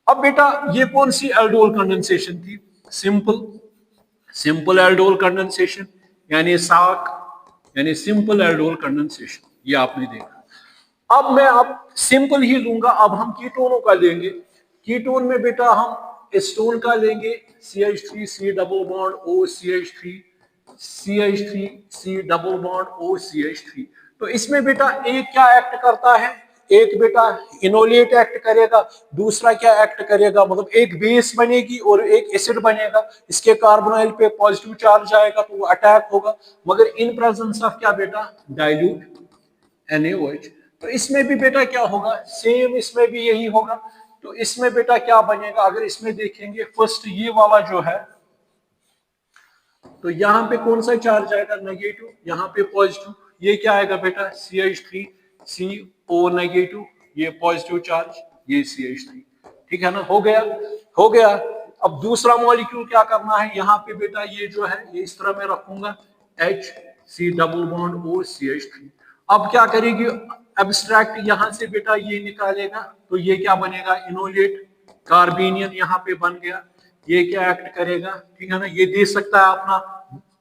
अब बेटा ये कौन सी एल्डोल कंडेंसेशन थी, सिंपल एल्डोल कंडेंसेशन, यानी साक, यानी सिंपल एल्डोल कंडेंसेशन, ये आपने देखा। अब मैं अब सिंपल ही लूंगा, अब हम कीटोनों का लेंगे, कीटोन में बेटा हम एस्टोन का लेंगे CH3C double bond O CH3 CH3C double bond O CH3, तो इसमें बेटा एक क्या एक्ट करता है, एक बेटा इनोलेट एक्ट करेगा, दूसरा क्या एक्ट करेगा, मतलब एक बेस बनेगी और एक एसिड बनेगा, इसके कार्बोनाइल पे पॉजिटिव चार्ज आएगा तो वो अटैक होगा, मगर इन प्रेजेंस ऑफ क्या बेटा डाइल्यूट NaOH। तो इसमें भी बेटा क्या होगा, सेम इसमें भी यही होगा, तो इसमें बेटा क्या बनेगा, अगर इसमें देखेंगे फर्स्ट ये वाला जो है, तो यहां पे कौन सा चार्ज आएगा नेगेटिव, यहाँ पे पॉजिटिव, ये क्या आएगा बेटा CH3CO नेगेटिव, ये पॉजिटिव चार्ज, ये CH3, ठीक है ना, हो गया, हो गया। अब दूसरा मॉलिक्यूल क्या करना है, यहाँ पे बेटा ये जो है ये इस तरह मैं रखूंगा, H C double bond O CH3। अब क्या करेगी, एब्स्ट्रैक्ट यहां से बेटा ये निकालेगा, तो ये क्या बनेगा, इनोलेट कार्बेनियन यहाँ पे बन गया। ये क्या एक्ट करेगा, ठीक है ना, ये दे सकता है अपना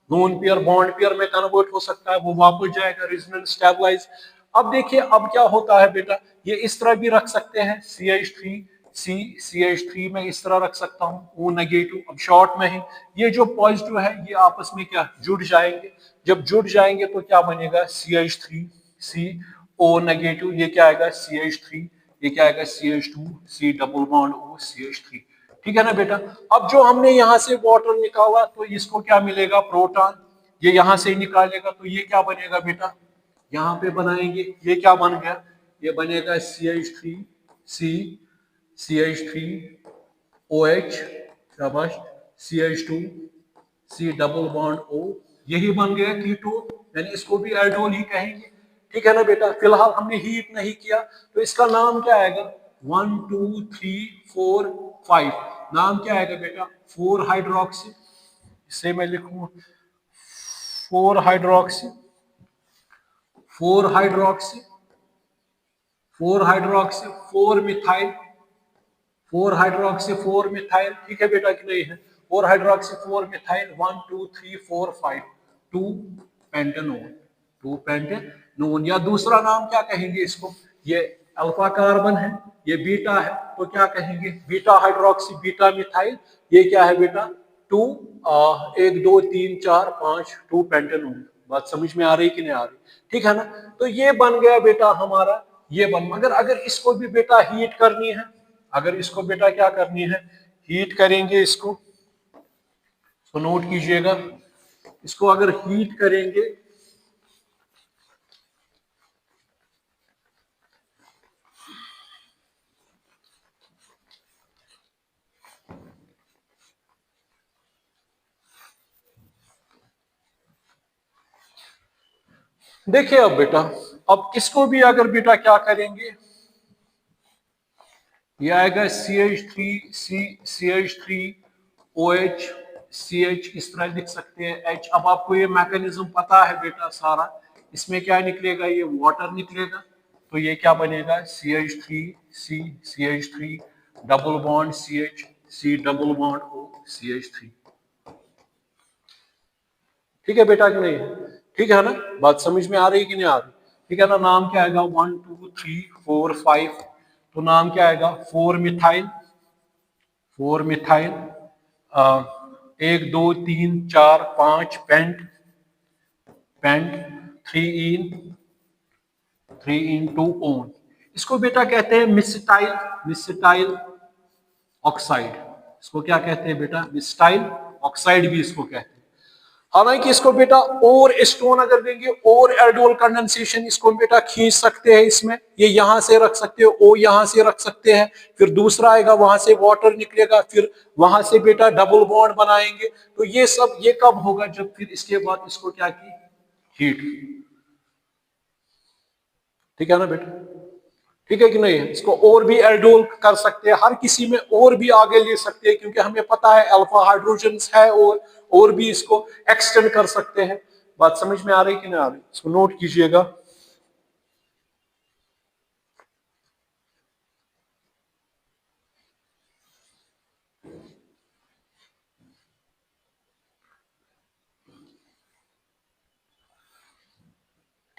लोन पेयर बॉन्ड पेयर में कन्वर्ट हो सकता है, वो वापस जाएगा रेजोनेंस स्टेबलाइज। अब देखिए अब क्या होता है बेटा, ये इस तरह भी रख सकते हैं, CH3 C CH3 में इस तरह रख सकता हूँ, O नेगेटिव। अब शॉर्ट में ही ये जो पॉजिटिव है ये आपस में क्या जुड़ जाएंगे, जब जुड़ जाएंगे तो क्या बनेगा, CH3 C O नेगेटिव, ये क्या आएगा CH3, ये क्या आएगा CH2 C double bond O CH3। ठीक है ना बेटा। अब जो हमने यहां से वाटर निकाला तो इसको क्या मिलेगा, प्रोटॉन, ये यहां से निकालेगा तो ये क्या बनेगा बेटा, यहां पे बनाएंगे, ये क्या बन गया, ये बनेगा CH3 C CH3 OH, शाबाश, CH2 C double bond O, यही बन गया कीटोन, यानी इसको भी एल्डोल ही कहेंगे। ठीक है ना बेटा, फिलहाल हमने हीट नहीं किया तो इसका नाम क्या आएगा, 1 2 3 4 5, नाम क्या आएगा बेटा, 4 हाइड्रोक्सी, इसे मैं लिखूंगा 4 hydroxy, 4 hydroxy, 4 hydroxy 4 methyl, 4 hydroxy 4 methyl, ठीक है बेटा कि नहीं है, 4 हाइड्रोक्सी 4 मिथाइल, 1 2 3 4 5, 2 पेंटेनोन, 2 पेंटेनोन, या दूसरा नाम क्या कहेंगे इसको, ये अल्फा कार्बन है, ये बीटा है, तो क्या कहेंगे, बीटा हाइड्रोक्सी बीटा मिथाइल, ये क्या है बेटा, 2 1 2 3 4 5 2 पेंटेनोन। बात समझ में आ रही कि नहीं आ रही, ठीक है ना। तो ये बन गया बेटा हमारा, ये बन, मगर अगर इसको भी बेटा हीट करनी है, अगर इसको बेटा क्या करनी है, हीट करेंगे इसको, तो नोट कीजिएगा, इसको अगर हीट करेंगे देखिए अब बेटा, अब इसको भी अगर बेटा क्या करेंगे, ये आएगा CH3 C CH3 OH CH, इस तरह लिख सकते हैं H। अब आपको ये मैकेनिज्म पता है बेटा सारा, इसमें क्या निकलेगा, ये वाटर निकलेगा, तो ये क्या बनेगा, CH3 C CH3 double bond CH C double bond O CH3। ठीक है बेटा कि नहीं, ठीक है ना, बात समझ में आ रही कि नहीं आ रही, ठीक है ना। नाम क्या आएगा, 1 2 3 4 5, तो नाम क्या आएगा, 4 मिथाइल, 4 मिथाइल, 1 2 3 4 5 पेंट, पेंट, 3 इन 2 ओन, इसको बेटा कहते हैं मिस्टाइल, मिस्टाइल ऑक्साइड, इसको क्या कहते हैं बेटा, मिस्टाइल ऑक्साइड भी इसको कहते हैं। हालांकि इसको बेटा और स्टोन अगर देंगे और एल्डोल कंडेंसेशन, इसको बेटा खींच सकते हैं, इसमें ये यहां से रख सकते हो, ओ यहां से रख सकते हैं, फिर दूसरा आएगा वहां से वाटर निकलेगा, फिर वहां से बेटा डबल बॉन्ड बनाएंगे, तो ये सब ये कब होगा, जब फिर इसके बाद इसको क्या की, हीट। ठीक है ना बेटा, ठीक है कि नहीं है, इसको और भी एल्डोल कर सकते हैं, हर किसी में और भी आगे ले सकते हैं, क्योंकि हमें पता है अल्फा हाइड्रोजन है, और भी इसको एक्सटेंड कर सकते हैं। बात समझ में आ रही कि नहीं आ रही, इसको नोट कीजिएगा।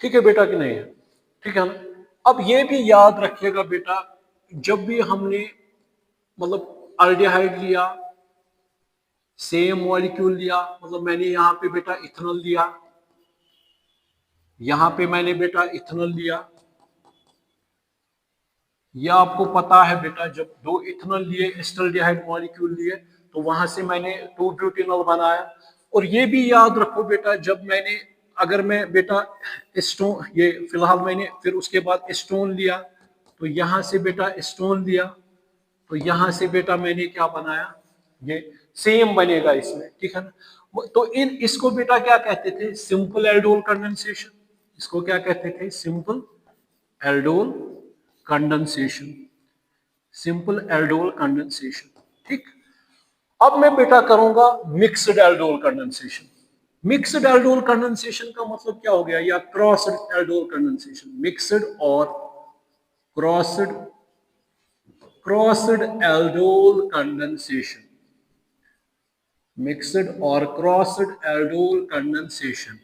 ठीक है बेटा कि नहीं है, ठीक है ना। अब ये भी याद रखिएगा बेटा, जब भी हमने मतलब अल्डिहाइड लिया, सेम मॉलिक्यूल लिया, मतलब मैंने यहाँ पे बेटा इथेनॉल लिया, यहां पे मैंने बेटा इथेनॉल लिया, ये आपको पता है बेटा, जब दो इथेनॉल लिए, एस्टल्डिहाइड मॉलिक्यूल लिए, तो वहां से मैंने 2 ब्यूटेनॉल बनाया। और ये भी याद रखो बेटा, जब मैंने, अगर मैं बेटा स्टोन, ये फिलहाल मैंने फिर उसके बाद स्टोन लिया, तो यहां से बेटा स्टोन लिया, तो यहां से बेटा मैंने क्या बनाया, ये सेम बनेगा इसमें, ठीक है ना। तो इन इसको बेटा क्या कहते थे, सिंपल एल्डोल कंडेंसेशन, इसको क्या कहते थे, simple aldol condensation, simple aldol condensation. ठीक, अब मैं बेटा करूंगा mixed aldol condensation. Mixed aldol condensation का मतलब क्या हो गया, या क्रॉस्ड एल्डोल कंडेंसेशन। मिक्स्ड और crossed crossed aldol condensation, mixed और क्रॉस्ड एल्डोल कंडेंसेशन।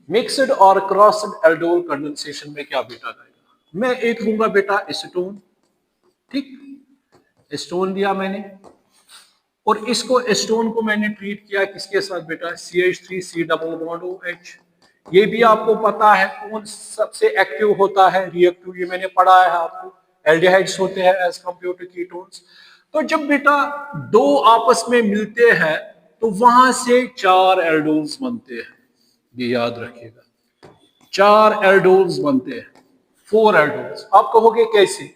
मिक्स्ड और क्रॉस्ड एल्डोल कंडेंसेशन में क्या बेटा आएगा, मैं एक लूंगा बेटा एसीटोन। ठीक, एसीटोन दिया मैंने, और इसको एसीटोन को मैंने ट्रीट किया किसके साथ बेटा, CH3C डबल बॉन्ड OH। ये भी आपको पता है कौन सबसे एक्टिव होता है, रिएक्टिव, ये मैंने पढ़ा है आपको, एल्डिहाइड्स होते हैं एज कंपेयर टू कीटोन्स। तो जब बेटा दो आपस में मिलते हैं तो वहां से 4 एल्डोन्स बनते हैं, ये याद रखिएगा, 4 एल्डोन्स बनते हैं, 4 एल्डोन्स। आप कहोगे कैसे,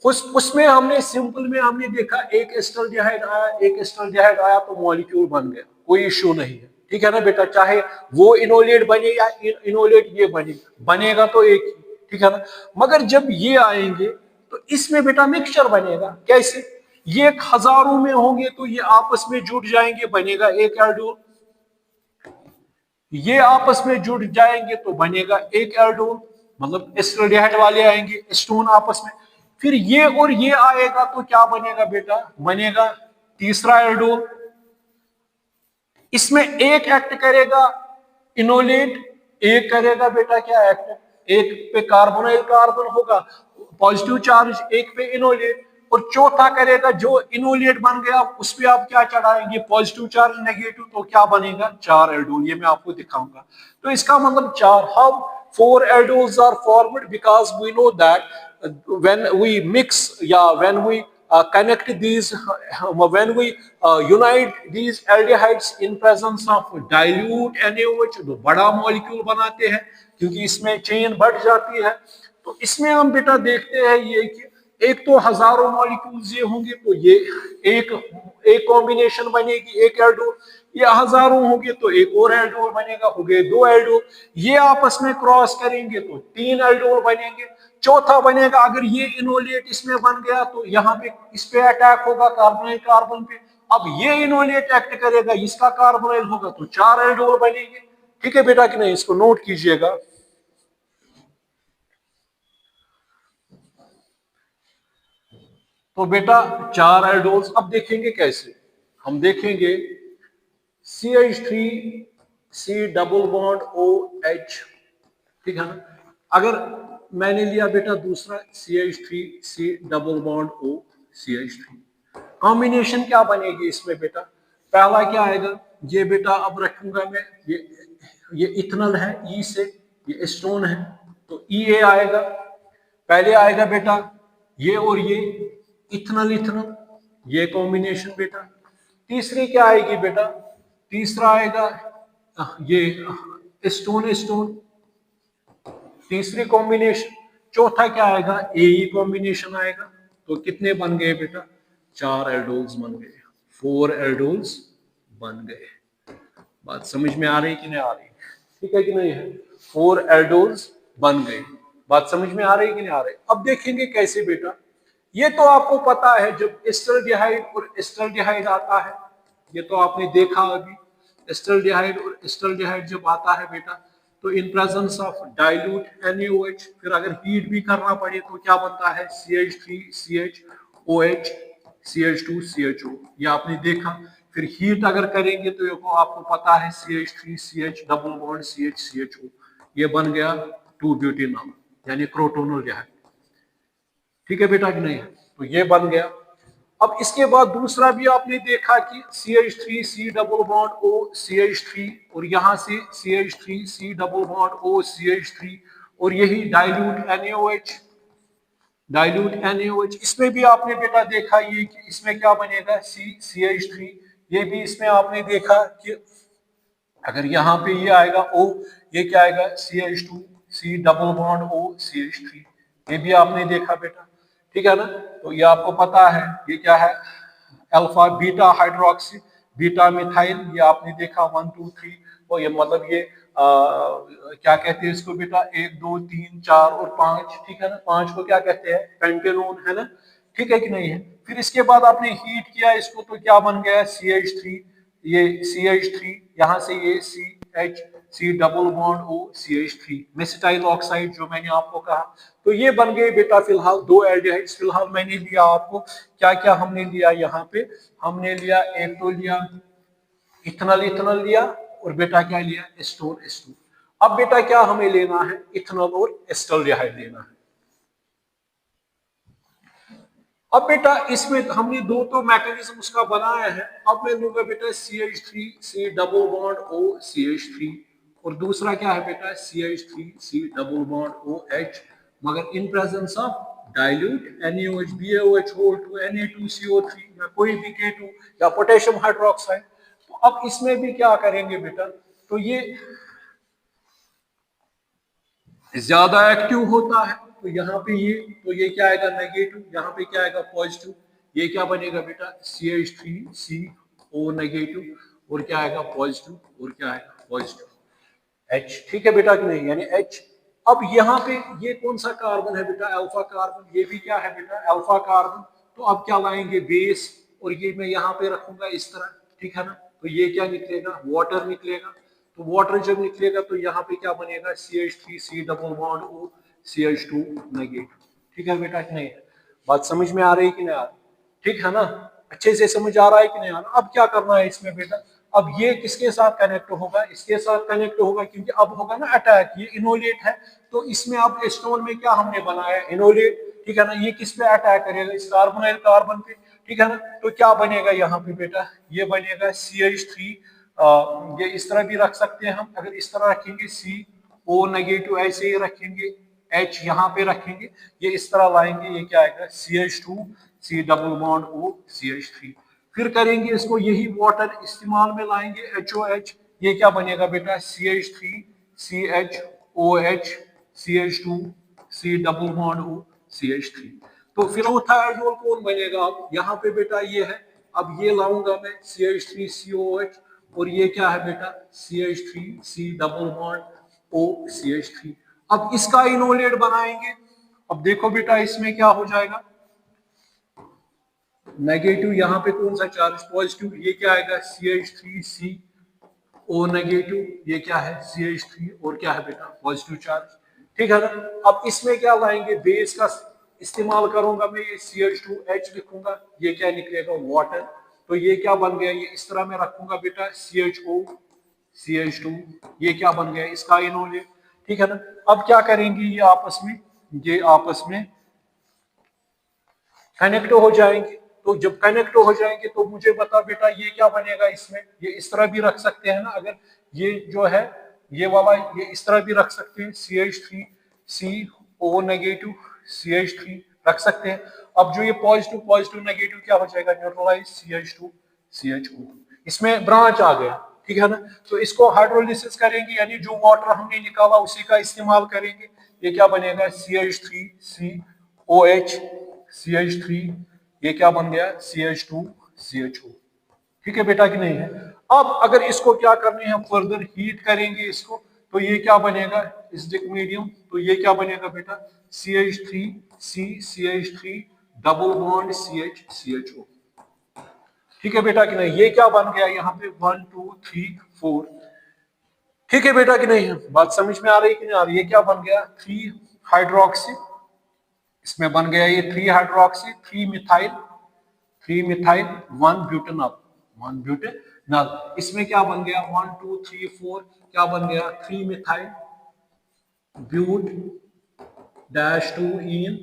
उसमें हमने सिंपल में हमने देखा एक एस्टल्डिहाइड आया, एक एस्टल्डिहाइड आया तो मॉलिक्यूल बन गया, कोई इश्यू नहीं है। ठीक है ना बेटा, चाहे वो इनोलेट बने या इनोलेट ये बनेगा तो एक ही, ठीक है ना। मगर जब ये आएंगे तो इसमें बेटा मिक्सचर बनेगा। कैसे, ये हजारों में होंगे तो ये आपस में जुड़ जाएंगे, बनेगा एक एल्डोल। ये आपस में जुड़ जाएंगे तो बनेगा एक एल्डोल, मतलब एस्टल्डिहाइड वाले आएंगे एस्टोन आपस में, फिर ये और ये आएगा तो क्या बनेगा बेटा, बनेगा तीसरा एल्डोल। इसमें एक एक्ट करेगा इनोलेट, एक करेगा बेटा क्या एक्ट, एक पे कार्बोनाइल कार्बन होगा पॉजिटिव चार्ज, एक पे इनोलेट, और चौथा करेगा जो इनोलेट बन गया उस पे आप क्या चढ़ाएंगे पॉजिटिव चार्ज नेगेटिव, तो क्या बनेगा 4 एल्डोल। ये मैं आपको दिखाऊंगा। तो इसका मतलब 4, how 4 aldols are formed, because we know that when we mix, yeah, when we connect these, when we unite these aldehydes in presence of dilute NaOH, तो बड़ा मॉलिक्यूल बनाते हैं क्योंकि इसमें चेन बढ़ जाती है। तो इसमें हम बेटा देखते हैं ये कि एक तो हजारों मॉलिक्यूल्स ये होंगे तो ये एक एक कॉम्बिनेशन बनेगी, एक एल्डोल। ये हजारों होंगे तो एक और एल्डोल बनेगा, हो गए 2 एल्डोल। ये आपस में क्रॉस करेंगे तो 3 एल्डोल बनेंगे। चौथा बनेगा, अगर ये इनोलेट इसमें बन गया तो यहाँ पे इस पे अटैक होगा कार्बोनाइल कार्बन पे, अब ये इनोलेट एक्ट करेगा, इसका कार्बोनाइल होगा तो 4 एल्डोल बनेंगे। ठीक है बेटा कि नहीं, इसको नोट कीजिएगा। तो बेटा 4 एल्डोल्स, अब देखेंगे कैसे, हम देखेंगे CH3C डबल बॉन्ड OH। ठीक है ना, अगर मैंने लिया बेटा दूसरा CH3C double bond O CH3, combination क्या बनेगी इसमें बेटा, पहला क्या आएगा, ये बेटा अब रखूंगा मैं, ये इथनल है ई से, ये एस्टोन है तो EA आएगा। पहले आएगा बेटा ये और ये इथनल इथनल, ये कॉम्बिनेशन बेटा। तीसरी क्या आएगी बेटा, तीसरा आएगा ये एस्टोन एस्टोन, तीसरी कॉम्बिनेशन। चौथा क्या आएगा, AE कॉम्बिनेशन आएगा। तो कितने बन गए बेटा, 4 एल्डोल्स बन गए, 4 एल्डोल्स बन गए। बात समझ में आ रही कि नहीं आ रही, ठीक है कि नहीं है, 4 एल्डोल्स बन गए। बात समझ में आ रही कि नहीं आ रही। अब देखेंगे कैसे बेटा, ये तो आपको पता है जब एस्टल्डिहाइड और एस्टल्डिहाइड आता है, ये तो आपने देखा अभी, एस्टल्डिहाइड और एस्टल्डिहाइड जब आता है बेटा तो इन प्रेजेंस ऑफ डाइल्यूट NaOH, फिर अगर हीट भी करना पड़े तो क्या बनता है CH3CHOH CH2CHO, ये आपने देखा। फिर हीट अगर करेंगे तो ये आपको पता है CH3CH डबल बॉन्ड CHCHO, ये बन गया 2-ब्यूटेनॉल यानी क्रोटोनोल जहाज। ठीक है बेटा कि नहीं है, तो ये बन गया। अब इसके बाद दूसरा भी आपने देखा कि CH3C double bond O CH3, और यहां से CH3C double bond O CH3, और यही डाइल्यूट NaOH, डाइल्यूट NaOH। इसमें भी आपने बेटा देखा ये कि इसमें क्या बनेगा CH3, ये भी इसमें आपने देखा कि अगर यहाँ पे ये आएगा O, ये क्या आएगा CH2C double bond O CH3, ये भी आपने देखा बेटा। ठीक है ना, तो ये आपको पता है ये क्या है, alpha beta hydroxy beta methyl, ये आपने देखा 1 2 3, और ये मतलब ये क्या कहते हैं इसको बेटा, 1 2 3 4 और 5, ठीक है ना, 5 को क्या कहते हैं, पेंटेनोन, है ना, ठीक है कि नहीं है। फिर इसके बाद आपने हीट किया इसको तो क्या बन गया, CH3, ये CH3, यहाँ से ये C double bond O CH3, mesityl oxide जो मैंने आपको कहा। तो ये बन गए बेटा फिलहाल 2 एल्डिहाइड्स। फिलहाल मैंने लिया आपको क्या क्या हमने लिया, यहाँ पे हमने लिया, एक तो लिया इथेनॉल, इथेनॉल लिया, और बेटा क्या लिया, एस्टोन, एस्टोन। अब बेटा क्या हमें लेना है, इथेनॉल और एस्टल्डिहाइड लेना है। अब बेटा इसमें हमने दो तो मैकेनिज्म उसका बनाया है। अब मैं लूंगा बेटा CH3 C double bond O CH3, और दूसरा क्या है बेटा CH3 C double bond OH, मगर in presence of dilute NaOH BaOH whole two Na2CO3 या कोई भी K2 या पोटेशियम हाइड्रोक्साइड। तो अब इसमें भी क्या करेंगे बेटा, तो ये ज्यादा एक्टिव होता है, तो यहाँ पे ये, तो ये क्या आएगा नेगेटिव, यहाँ पे क्या आएगा पॉजिटिव, ये क्या बनेगा बेटा CH3CO नेगेटिव, और क्या आएगा पॉजिटिव, और क्या आएगा पॉजिटिव H, ठीक है बेटा कि नहीं, यानी H। अब यहाँ पे ये कौन सा कार्बन है बेटा, अल्फा कार्बन, ये भी क्या है बेटा अल्फा कार्बन। तो अब क्या लाएंगे बेस, और ये मैं यहाँ पे रखूंगा इस तरह, ठीक है ना, तो ये क्या निकलेगा, वाटर निकलेगा। तो वाटर जब निकलेगा तो यहाँ पे क्या बनेगा CH3 C double bond O CH2 negative, ठीक है बेटा कि नहीं, बात समझ में आ रही कि नहीं आ रही, ठीक है ना, अच्छे से समझ आ रहा है कि नहीं आ रहा। अब क्या करना है इसमें बेटा, अब ये किसके साथ कनेक्ट होगा, इसके साथ कनेक्ट होगा, क्योंकि अब होगा ना अटैक, ये इनोलेट है, तो इसमें अब एस्टोन में क्या हमने बनाया इनोलेट, ठीक है ना, ये किस पे अटैक करेगा, इस कार्बोनाइल कार्बन पे, ठीक है ना। तो क्या बनेगा यहाँ पे बेटा, ये बनेगा CH3, ये इस तरह भी रख सकते हैं हम, अगर इस तरह रखेंगे CO नेगेटिव, ऐसे ही रखेंगे, H यहाँ पे रखेंगे, ये इस तरह लाएंगे, ये क्या आएगा CH2 C double bond O CH3। फिर करेंगे इसको, यही वाटर इस्तेमाल में लाएंगे HOH, ये क्या बनेगा बेटा CH3 CHOH CH2 C double bond O CH3। तो फिर चौथा एल्डोल कौन बनेगा, अब यहाँ पे बेटा ये है, अब ये लाऊंगा मैं CH3 COH, और ये क्या है बेटा CH3 C double bond O CH3। अब इसका इनोलेट बनाएंगे। अब देखो बेटा इसमें क्या हो जाएगा, नेगेटिव, यहाँ पे कौन सा चार्ज पॉजिटिव, ये क्या आएगा CH3CO नेगेटिव, ये क्या है CH3 और क्या है बेटा पॉजिटिव चार्ज, ठीक है ना। अब इसमें क्या लाएंगे, बेस का इस्तेमाल करूंगा मैं, ये CH2H लिखूंगा, ये क्या निकलेगा वाटर। तो ये क्या बन गया, ये इस तरह में रखूंगा बेटा CHO CH2, ये क्या बन गया इसका इनोलेट, ठीक है ना। अब क्या करेंगे, ये आपस में कनेक्ट हो जाएंगे। तो जब कनेक्ट हो जाएंगे तो मुझे बता बेटा ये क्या बनेगा इसमें, ये इस तरह भी रख सकते हैं ना, अगर ये जो है ये वाला, ये इस तरह भी रख सकते हैं CH3 CO नेगेटिव CH3 रख सकते हैं। अब जो ये पॉजिटिव पॉजिटिव नेगेटिव क्या हो जाएगा, न्यूट्रलाइज CH2 CHO, इसमें ब्रांच आ गया, ठीक है ना। तो इसको हाइड्रोलिसिस करेंगे, यानी जो वाटर हमने निकाला उसी का इस्तेमाल करेंगे, ये क्या बनेगा CH3 COH CH3, ये क्या बन गया CH2 CHO, ठीक है बेटा कि नहीं है। अब अगर इसको क्या करने हैं, फर्दर हीट करेंगे इसको, तो ये क्या बनेगा एसिडिक मीडियम, तो ये क्या बनेगा बेटा CH3 CH3 double bond CH CHO, ठीक है बेटा कि नहीं। ये क्या बन गया यहाँ पे 1 2 3 4, ठीक है बेटा कि नहीं है, बात समझ में आ रही कि नहीं आ रही। ये क्या बन गया 3 हाइड्रोक्सी, इसमें बन गया ये 3 हाइड्रोक्सी 3 मिथाइल 1 ब्यूटेनॉल 1 ब्यूटेनॉल, इसमें क्या बन गया 1 2 3 4, क्या बन गया 3 methyl but dash 2 ene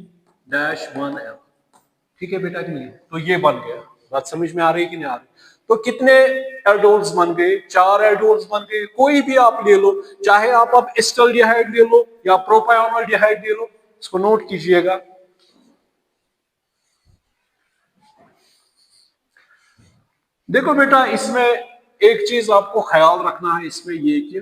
dash 1 al, ठीक है बेटा कि नहीं। तो ये बन गया, बात समझ में आ रही कि नहीं आ रही। तो कितने एल्डोल्स बन गए, 4 एल्डोल्स बन गए। कोई भी आप ले लो, चाहे आप एस्टल्डिहाइड ले लो या प्रोपायोनॉल्डिहाइड ले लो, इसको नोट कीजिएगा। देखो बेटा इसमें एक चीज आपको ख्याल रखना है इसमें, ये कि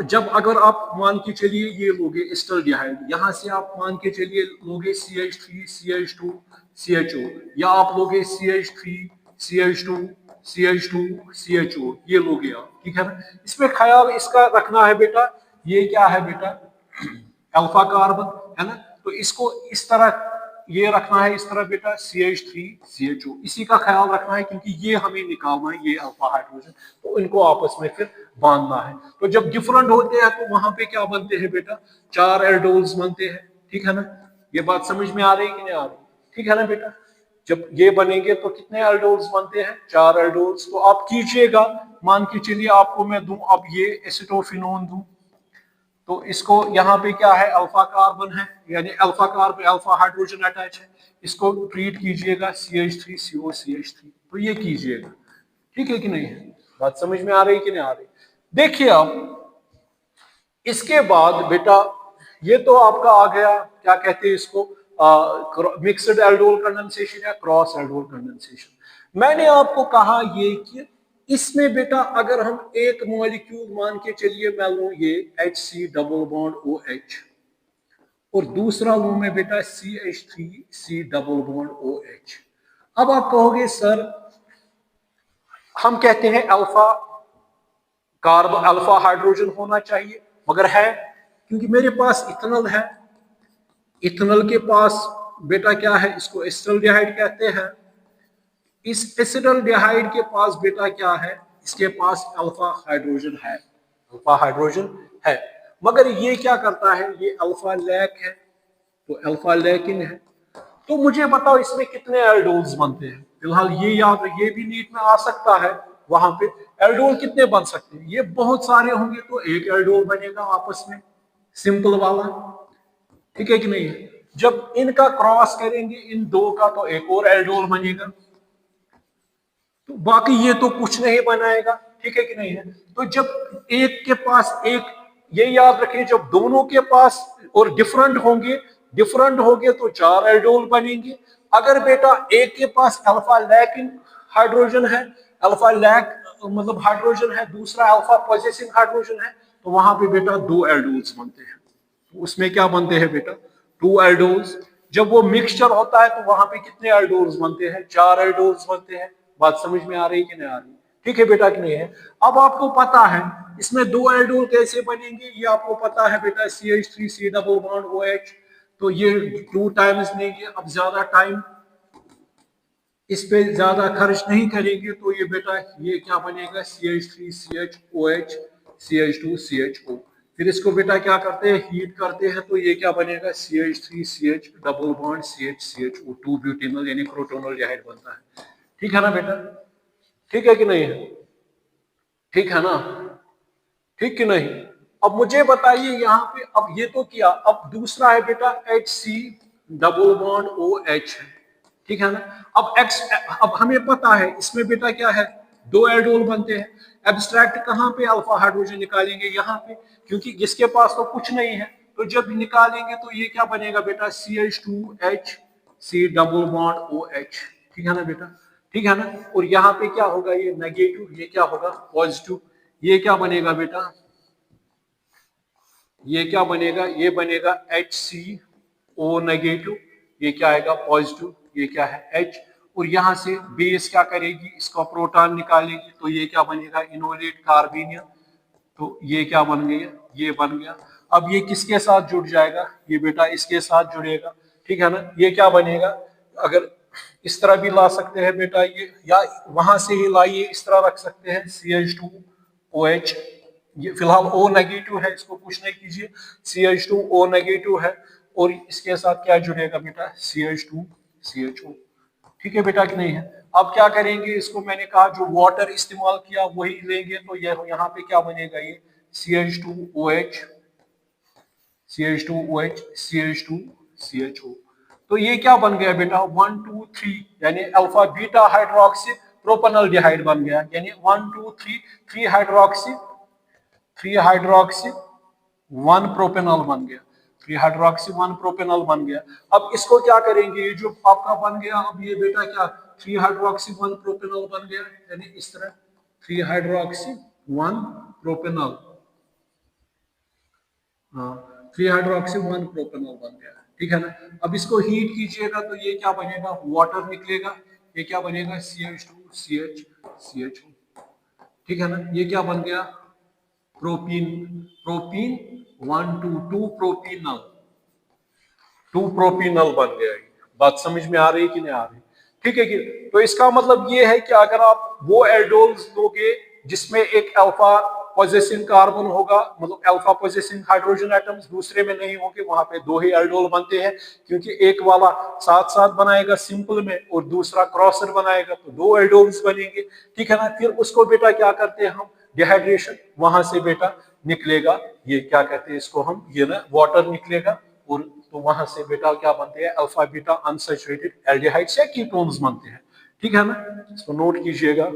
जब अगर आप मान के चलिए ये लोगे एस्टल्डिहाइड, यहां से आप मान के चलिए लोगे CH3 CH2 CHO, या आप लोगे CH3 CH2 CH2CHO, ये लोगे आप, ठीक है ना। इसमें ख्याल इसका रखना है बेटा, ये क्या है बेटा, अल्फा कार्बन है ना, तो इसको इस तरह ये रखना है, इस तरह बेटा CH3CHO, इसी का ख्याल रखना है क्योंकि ये हमें निकालना है, ये अल्फा हाइड्रोजन, तो इनको आपस में फिर बांधना है। तो जब डिफरेंट होते हैं तो वहां पे क्या बनते हैं बेटा, 4 एल्डोल्स बनते हैं, ठीक है ना। ये बात समझ में आ रही है कि नहीं आ रही, ठीक है ना बेटा। जब ये बनेंगे तो कितने एल्डोल्स बनते हैं, 4 एल्डोल्स। तो आप कीजिएगा, मान के चलिए आपको मैं दूं अब ये एसिटोफिनोन दूं, तो इसको यहाँ पे क्या है, अल्फा कार्बन है, यानी alpha carbon alpha hydrogen attach है, इसको ट्रीट कीजिएगा CH3CO CH3, तो ये कीजिएगा, ठीक है कि नहीं है, बात समझ में आ रही कि नहीं आ रही। देखिए अब इसके बाद बेटा ये तो आपका आ गया, क्या कहते हैं इसको, मिक्सड एल्डोल कंडेंसेशन या क्रॉस एल्डोल कंडेंसेशन। मैंने आपको कहा ये कि इसमें बेटा अगर हम एक मॉलिक्यूल मान के चलिए, मैं लूं ये HC डबल बॉन्ड OH, और दूसरा लूं मैं बेटा CH3C डबल बॉन्ड OH। अब आप कहोगे सर हम कहते हैं अल्फा कार्बन अल्फा हाइड्रोजन होना चाहिए, मगर है, क्योंकि मेरे पास इथेनॉल है, इथेनॉल के पास बेटा क्या है, इसको एसिटाल्डिहाइड कहते हैं, इस एसिटाल्डिहाइड के पास बेटा क्या है, इसके पास अल्फा हाइड्रोजन है, अल्फा हाइड्रोजन है, मगर ये क्या करता है, ये अल्फा लैक है, तो अल्फा लैकिन है। तो मुझे बताओ इसमें कितने एल्डोल्स बनते हैं, फिलहाल ये याद, ये भी नीट में आ सकता है, वहां पे एल्डोल कितने बन सकते हैं, ये बहुत सारे होंगे तो एक एल्डोल बनेगा आपस में, सिंपल वाला, ठीक है कि नहीं है। जब इनका क्रॉस करेंगे इन दो का तो एक और एल्डोल बनेगा, तो बाकी ये तो कुछ नहीं बनाएगा, ठीक है कि नहीं है। तो जब एक के पास एक, ये याद रखें, जब दोनों के पास और डिफरेंट होंगे तो 4 एल्डोल बनेंगे। अगर बेटा एक के पास अल्फा लैकिन हाइड्रोजन है, अल्फा लैक मतलब हाइड्रोजन है, दूसरा अल्फा पॉजिटिव हाइड्रोजन है, तो वहां पे बेटा 2 एल्डोल्स बनते हैं, तो उसमें क्या बनते हैं बेटा, 2 एल्डोल्स। जब वो मिक्सचर होता है तो वहां पे कितने एल्डोल्स बनते हैं, 4 एल्डोल्स बनते हैं, बात समझ में आ रही कि नहीं आ रही, ठीक है बेटा कि नहीं है। अब आपको पता है इसमें 2 एल्डोल कैसे बनेंगे, ये आपको पता है बेटा, CH3C डबल बॉन्ड OH, तो ये 2 टाइम्स लेंगे। अब ज्यादा टाइम इस पे ज्यादा खर्च नहीं करेंगे, तो ये बेटा ये क्या बनेगा, CH3CHOH CH2CHO। फिर इसको बेटा क्या करते हैं, हीट करते हैं, तो ये क्या बनेगा, CH3CH double bond CH CHO 2 butanol यानी क्रोटोनॉल डिहाइड बनता है, ठीक है ना बेटा, ठीक है कि नहीं है, ठीक है ना, ठीक कि नहीं। अब मुझे बताइए यहाँ पे, अब ये तो किया, अब दूसरा है बेटा HC डबल बॉन्ड OH, ठीक है ना। अब एक्स, अब हमें पता है इसमें बेटा क्या है, 2 एल्डोल बनते हैं। एब्स्ट्रैक्ट कहाँ पे अल्फा हाइड्रोजन निकालेंगे, यहाँ पे, क्योंकि जिसके पास तो कुछ नहीं है, तो जब निकालेंगे तो ये क्या बनेगा बेटा, CH2HC डबल बॉन्ड OH, ठीक है ना बेटा, ठीक है ना। और यहाँ पे क्या होगा, ये नेगेटिव, ये क्या होगा पॉजिटिव, ये क्या बनेगा बेटा, ये क्या बनेगा, ये बनेगा HCO नेगेटिव, ये क्या आएगा पॉजिटिव, ये क्या है H, और यहां से बेस क्या करेगी, इसका प्रोटॉन निकालेगी, तो ये क्या बनेगा, इनोलेट कार्बेनियम, तो ये क्या बन गया, ये बन गया। अब ये किसके साथ जुड़ जाएगा, ये बेटा इसके साथ जुड़ेगा, ठीक है ना। ये क्या बनेगा, अगर इस तरह भी ला सकते हैं बेटा ये, या वहां से ही लाइए, इस तरह रख सकते हैं CH2OH, ये फिलहाल O नेगेटिव है, इसको कुछ नहीं कीजिए, CH2O नेगेटिव है, और इसके साथ क्या जुड़ेगा बेटा, CH2CHO, ठीक है बेटा कि नहीं है। अब क्या करेंगे, इसको मैंने कहा जो वाटर इस्तेमाल किया वही लेंगे, तो ये यहाँ पे क्या बनेगा, ये CH2OH CH2OH CH2CHO, तो ये क्या बन गया बेटा, 1 2 3 यानी अल्फा बीटा हाइड्रोक्सी प्रोपेनॉल डिहाइड बन गया, यानी 1 2 3 3 हाइड्रोक्सी 1 प्रोपेनॉल बन गया, 3 हाइड्रोक्सी 1 प्रोपेनॉल बन गया। अब इसको क्या करेंगे, ये जो आपका बन गया, अब ये बेटा क्या 3 हाइड्रोक्सी 1 प्रोपेनॉल बन गया, यानी इस तरह 3 हाइड्रोक्सी 1 प्रोपेनॉल, हाँ 3 हाइड्रोक्सी 1 प्रोपेनॉल बन गया, ठीक है ना। अब इसको हीट कीजिएगा तो ये क्या बनेगा, वाटर निकलेगा, ये क्या बनेगा CH2CH CH2। ठीक है ना, ये क्या बन गया, प्रोपीन, प्रोपीन 1 2 प्रोपीनल, 2 प्रोपीनल बन गया। बात समझ में आ रही है कि नहीं आ रही? ठीक है कि, तो इसका मतलब ये है कि अगर आप वो एल्डोल्स लोगे जिसमें एक अल्फा पॉजिटिव कार्बन होगा, मतलब अल्फा पॉजिटिव हाइड्रोजन एटम्स, दूसरे में नहीं होंगे, वहां पे 2 ही एल्डोल बनते हैं, क्योंकि एक वाला साथ साथ बनाएगा सिंपल में और दूसरा क्रॉसर बनाएगा, तो 2 एल्डोल्स बनेंगे। ठीक है ना, फिर उसको बेटा क्या करते हैं हम, डिहाइड्रेशन, वहां से बेटा निकलेगा, ये क्या कहते हैं इसको हम, ये ना वाटर निकलेगा, और तो वहां से बेटा क्या बनते हैं, अल्फा बीटा अनसैचुरेटेड एल्डिहाइड्स या कीटोन्स बनते हैं। ठीक है ना, इसको नोट कीजिएगा।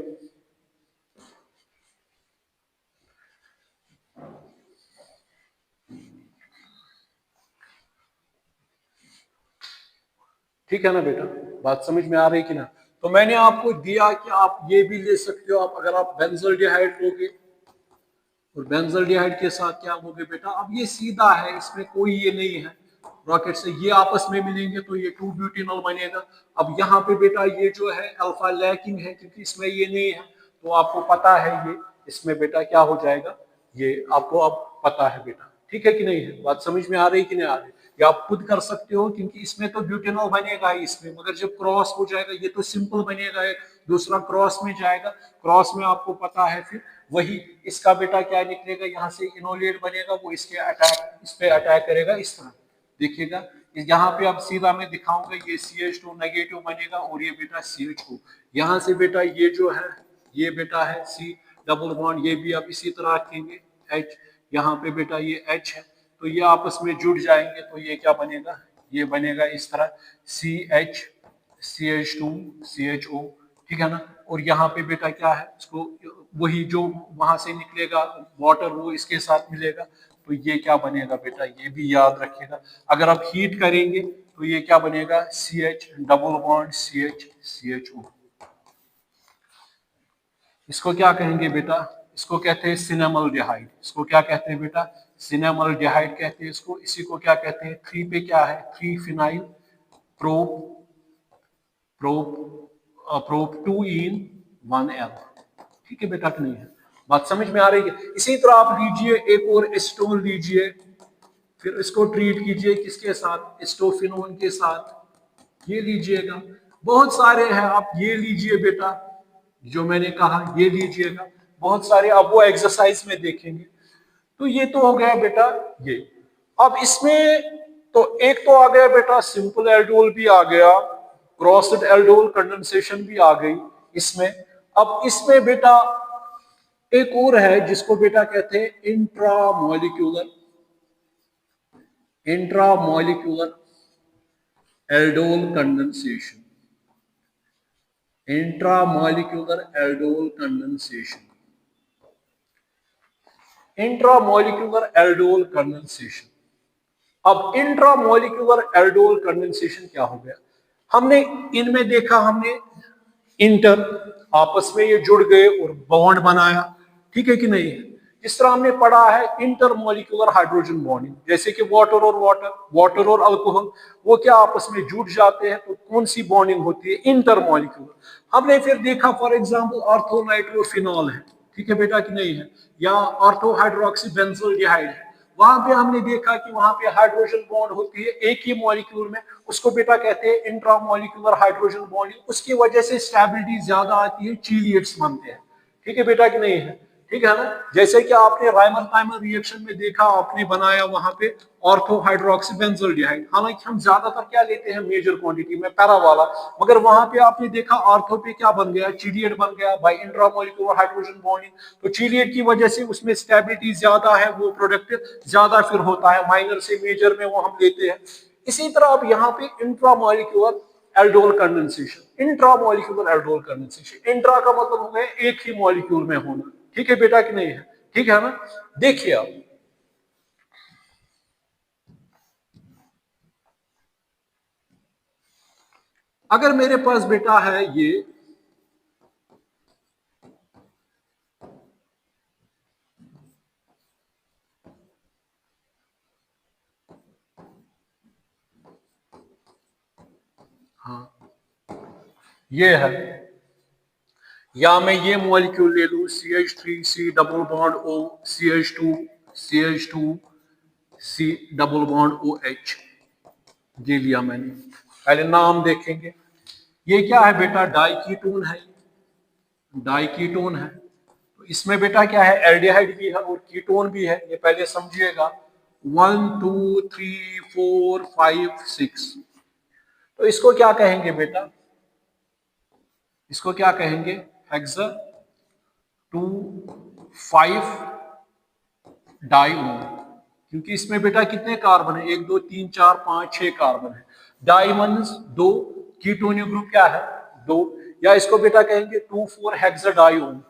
ठीक है ना बेटा, बात समझ में आ रही कि ना? तो मैंने आपको दिया कि आप ये भी ले सकते हो, आप अगर आप बेंजोल्डिहाइड लोगे और बेंजोल्डिहाइड के साथ क्या लोगे बेटा, अब ये सीधा है, इसमें कोई ये नहीं है रॉकेट से, ये आपस में मिलेंगे तो ये 2 ब्यूटेनॉल बनेगा। अब यहाँ पे बेटा ये जो है अल्फा लैकिंग है, क्योंकि इसमें ये नहीं है, तो आपको पता है ये इसमें बेटा क्या हो जाएगा, ये आपको अब पता है बेटा। ठीक है कि नहीं है, बात समझ में आ रही कि नहीं आ रही? ये आप खुद कर सकते हो, क्योंकि इसमें तो ब्यूटेनॉल बनेगा ही इसमें, मगर जब क्रॉस हो जाएगा ये तो सिंपल बनेगा, दूसरा क्रॉस में जाएगा, क्रॉस में आपको पता है फिर वही इसका बेटा क्या निकलेगा, यहाँ से इनोलेट बनेगा, वो इसके अटैक, इस पे अटैक करेगा इस तरह, देखिएगा। यहाँ पे अब सीधा मैं दिखाऊंगा, ये CH2 नेगेटिव बनेगा और ये बेटा CH2, यहाँ से बेटा ये जो है ये बेटा है C डबल बॉन्ड, ये भी आप इसी तरह रखेंगे H, यहाँ पे बेटा ये H है, तो ये आपस में जुड़ जाएंगे, तो ये क्या बनेगा, ये बनेगा इस तरह CH CH2 CHO। ठीक है ना, और यहाँ पे बेटा क्या है, इसको वही जो वहां से निकलेगा वाटर वो इसके साथ मिलेगा, तो ये क्या बनेगा बेटा, ये भी याद रखिएगा। अगर आप हीट करेंगे तो ये क्या बनेगा, CH double bond CH CHO। इसको क्या कहेंगे बेटा, इसको कहते हैं सिनेमल्डिहाइड, इसको क्या कहते हैं बेटा, सिनेमल्डिहाइड कहते हैं इसको। इसी को क्या कहते हैं, 3 पे क्या है, 3 फिनाइल प्रोप, प्रोप 2 इन 1L। ठीक है बेटा कि नहीं है, बात समझ में आ रही है? इसी तरह आप लीजिए एक और एस्टोन लीजिए, फिर इसको ट्रीट कीजिए किसके साथ, एस्टोफिनोन के साथ, ये लीजिएगा। बहुत सारे हैं, आप ये लीजिए बेटा, जो मैंने कहा ये लीजिएगा, बहुत सारे आप वो एक्सरसाइज में देखेंगे। तो ये तो हो गया बेटा ये। अब इसमें तो एक तो आ गया बेटा सिंपल एल्डोल भी आ गया, क्रॉस्ड एल्डोल कंडेंसेशन भी आ गई इसमें। अब इसमें बेटा एक और है जिसको बेटा कहते हैं intramolecular, intramolecular aldol condensation, intramolecular aldol condensation, intramolecular aldol condensation. अब इंट्रामोलिक्यूलर एल्डोल कंडेंसेशन क्या हो गया, हमने इनमें देखा, हमने इंटर, आपस में ये जुड़ गए और बॉन्ड बनाया। ठीक है कि नहीं? जिस तरह हमने पढ़ा है इंटरमोलिकुलर हाइड्रोजन बॉन्डिंग, जैसे कि वाटर और वाटर, वाटर और अल्कोहल, वो क्या आपस में जुड़ जाते हैं, तो कौन सी बॉन्डिंग होती है, इंटरमोलिकुलर। हमने फिर देखा फॉर एग्जांपल ऑर्थो नाइट्रोफिनॉल है, ठीक है बेटा कि नहीं है, या ऑर्थो हाइड्रोक्सी बेंजोल्डिहाइड है, वहां पे हमने देखा कि वहां पे हाइड्रोजन बॉन्ड होती है एक ही मॉलिक्यूल में, उसको बेटा कहते हैं इंट्रामोलिकुलर हाइड्रोजन बॉन्डिंग। उसकी वजह से स्टेबिलिटी ज्यादा आती है, चीलिएट्स बनते हैं। ठीक है बेटा कि नहीं है? ठीक है ना, जैसे कि आपने राइमर टाइमर रिएक्शन में देखा, आपने बनाया वहां पे ऑर्थो हाइड्रोक्सी बेंजोल्डिहाइड, हालांकि हम ज्यादातर क्या लेते हैं मेजर क्वांटिटी में पैरा वाला, मगर वहां पे आपने देखा ऑर्थो पे क्या बन गया, चीलिएट बन गया बाय इंट्रामोलिकुलर हाइड्रोजन बॉन्डिंग। तो चीलिएट की वजह से उसमें स्टेबिलिटी ज्यादा है, वो प्रोडक्ट ज्यादा फिर होता है, माइनर से मेजर में वो हम लेते हैं। इसी तरह अब यहाँ पे intramolecular aldol condensation, intramolecular aldol condensation, intra का मतलब हो गया एक ही मॉलिक्यूल में होना। ठीक है बेटा कि नहीं है? ठीक है ना, देखिए आप, अगर मेरे पास बेटा है ये, हाँ ये है, या मैं ये मॉलिक्यूल ले लूं CH3 C double bond O CH2 C double bond OH, ये लिया मैंने। पहले नाम देखेंगे, ये क्या है बेटा, डाइकीटोन है, डाइकीटोन है। तो इसमें बेटा क्या है, एल्डिहाइड भी है और कीटोन भी है, ये पहले समझिएगा। 1 2 3 4 5 6। तो इसको क्या कहेंगे बेटा, इसको क्या कहेंगे, हेक्सा 2 5 डाइओन, क्योंकि इसमें बेटा कितने कार्बन है, 1 2 3 4 5 6 कार्बन है। डायमंड्स 2, कीटोनियो ग्रुप क्या है 2, या इसको बेटा कहेंगे 2 4 हेक्सा डाइओन,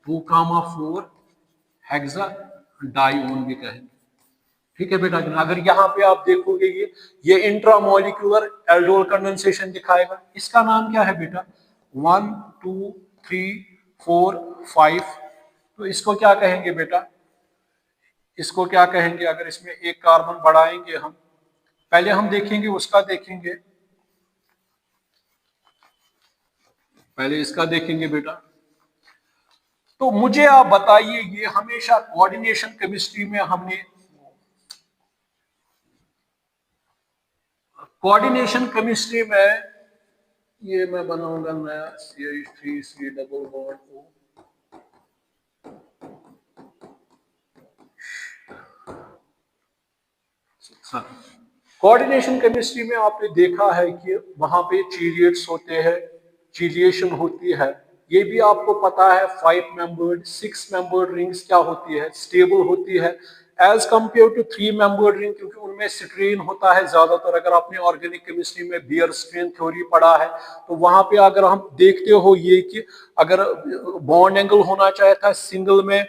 2 4 हेक्सा डाइओन भी कहेंगे। ठीक है बेटा, अगर यहाँ पे आप देखोगे ये इंट्रामोलिकुलर एल्डोल कंडेंसेशन दिखाएगा। इसका नाम क्या है बेटा, 1 2 3 4 5। तो इसको क्या कहेंगे बेटा, इसको क्या कहेंगे, अगर इसमें एक कार्बन बढ़ाएंगे हम, पहले हम देखेंगे उसका देखेंगे, पहले इसका देखेंगे बेटा। तो मुझे आप बताइए, ये हमेशा कोऑर्डिनेशन केमिस्ट्री में हमने, कोऑर्डिनेशन केमिस्ट्री में ये मैं बनाऊंगा नया CH3 C double bond O, coordination chemistry में आपने देखा है कि वहां पे चीलिएट्स होते हैं, चीलिएशन होती है। ये भी आपको पता है 5 मेंबर्ड 6 मेंबर्ड रिंग्स क्या होती है, स्टेबल होती है as compare to 3 membered ring, क्योंकि उनमें स्ट्रेन होता है ज्यादातर। अगर आपने ऑर्गेनिक केमिस्ट्री में बियर स्ट्रेन थ्योरी पढ़ा है तो वहां पे अगर हम देखते हो ये कि अगर बॉन्ड एंगल होना चाहिए था सिंगल में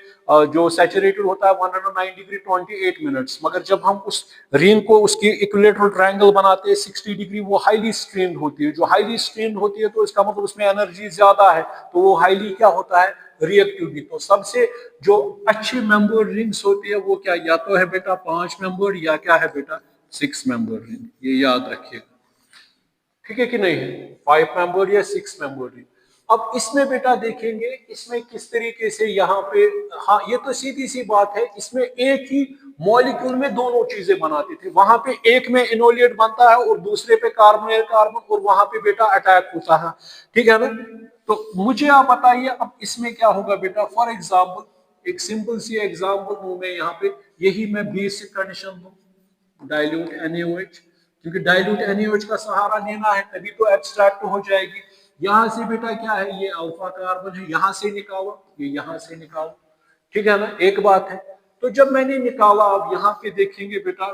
जो सैचुरेटेड होता है 109 डिग्री 28 मिनट्स, मगर जब हम उस रिंग को उसकी इक्विलेटरल ट्रायंगल बनाते हैं 60 डिग्री, वो हाईली स्ट्रेन्ड होती है। जो हाईली स्ट्रेन्ड होती है तो इसका मतलब उसमें एनर्जी ज्यादा है, तो वो हाईली क्या होता है, रिएक्टिव भी। तो सबसे जो अच्छी मेंबर रिंग्स होती है वो क्या, या तो है बेटा 5 मेंबर या क्या है बेटा 6 मेंबर रिंग, ये याद रखिएगा। ठीक है कि नहीं है, 5 मेंबर या 6 मेंबर रिंग। अब इसमें बेटा देखेंगे इसमें किस तरीके से यहाँ पे, हाँ ये तो सीधी सी बात है, इसमें एक ही मॉलिक्यूल में दोनों चीजें बनाते थे। वहां पे एक में इनोलिएट बनता है और दूसरे पे कार्बन कार्बन, और वहां पे बेटा अटैक होता है। ठीक है ना। तो मुझे आप बताइए अब इसमें क्या होगा बेटा, फॉर एग्जाम्पल एक सिंपल सी एग्जाम्पल दूं मैं यहाँ पे, यही मैं बेसिक कंडीशन दूं, डाइल्यूट NaOH, क्योंकि डाइल्यूट NaOH का सहारा लेना है तभी तो एब्स्ट्रैक्ट हो जाएगी। यहां से बेटा क्या है, ये अल्फा कार्बन है, यहां से निकालो, ये यहां से निकालो। ठीक है ना, एक बात है। तो जब मैंने निकाला, अब यहां पे देखेंगे बेटा,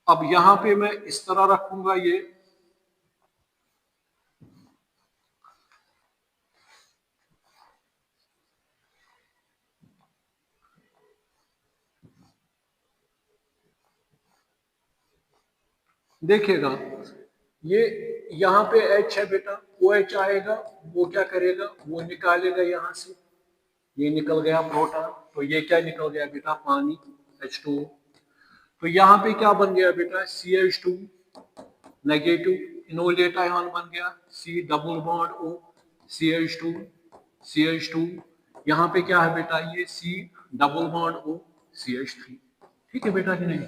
अब यहां पे मैं इस तरह रखूंगा ये, देखिएगा ये यहाँ पे H है बेटा, OH आएगा, वो क्या करेगा, वो निकालेगा यहां से, ये निकल गया प्रोटॉन, तो ये क्या निकल गया बेटा, पानी H2O। तो यहाँ पे क्या बन गया बेटा, CH2 नेगेटिव इनोलेट आयन बन गया, C double bond O CH2 यहाँ पे क्या है बेटा, ये C double bond O CH3। ठीक है बेटा कि नहीं,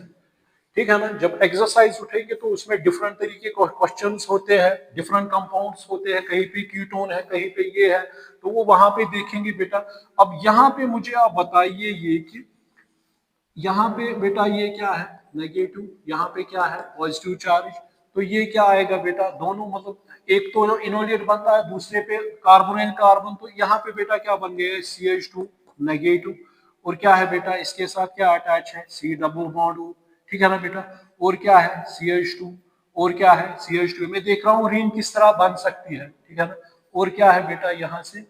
ठीक है ना। जब एक्सरसाइज उठेगी तो उसमें डिफरेंट तरीके के क्वेश्चंस होते हैं, डिफरेंट कंपाउंड्स होते हैं, कहीं पे कीटोन है कहीं पे ये है, तो वो वहां पे देखेंगे बेटा। अब यहाँ पे मुझे आप बताइए ये कि यहाँ पे बेटा ये क्या है, नेगेटिव, यहाँ पे क्या है पॉजिटिव चार्ज, तो ये क्या आएगा बेटा, दोनों मतलब एक तो इनोलिएट बनता है दूसरे पे कार्बन एंड कार्बन, तो यहाँ पे बेटा क्या बन गया CH2 नेगेटिव, और क्या है बेटा इसके साथ क्या अटैच है, C डबल बॉन्ड O। ठीक है ना बेटा, और क्या है CH2, और क्या है CH2, मैं देख रहा हूँ रिंग किस तरह बन सकती है। ठीक है ना, और क्या है बेटा यहाँ से,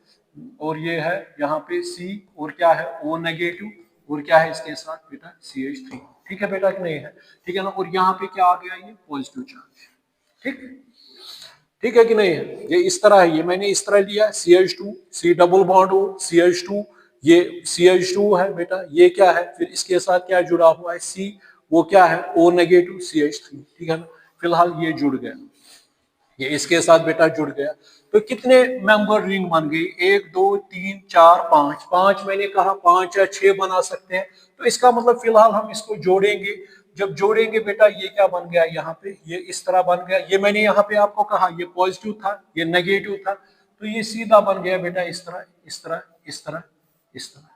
और ये है यहाँ पे C, और क्या है O नेगेटिव, और क्या है इसके साथ बेटा CH3। ठीक है बेटा कि नहीं है, ठीक है ना, और यहाँ पे क्या आ गया, ये पॉजिटिव चार्ज। ठीक, ठीक है कि नहीं है, ये इस तरह है, ये मैंने इस तरह लिया CH2 C double bond O CH2, ये CH2 है बेटा, ये क्या है, फिर इसके साथ क्या जुड़ा हुआ है C, वो क्या है O नेगेटिव CH3। ठीक है ना, फिलहाल ये जुड़ गया। ये इसके साथ बेटा जुड़ गया। तो कितने मेंबर रिंग बन गई? 1 2 3 4 5। 5 मैंने कहा 5 या 6 बना सकते हैं। तो इसका मतलब फिलहाल हम इसको जोड़ेंगे। जब जोड़ेंगे बेटा ये क्या बन गया? यहाँ पे ये इस तरह बन गया। ये मैंने यहाँ पे आपको कहा ये पॉजिटिव था, ये नेगेटिव था, तो ये सीधा बन गया बेटा इस तरह, इस तरह, इस तरह, इस तरह।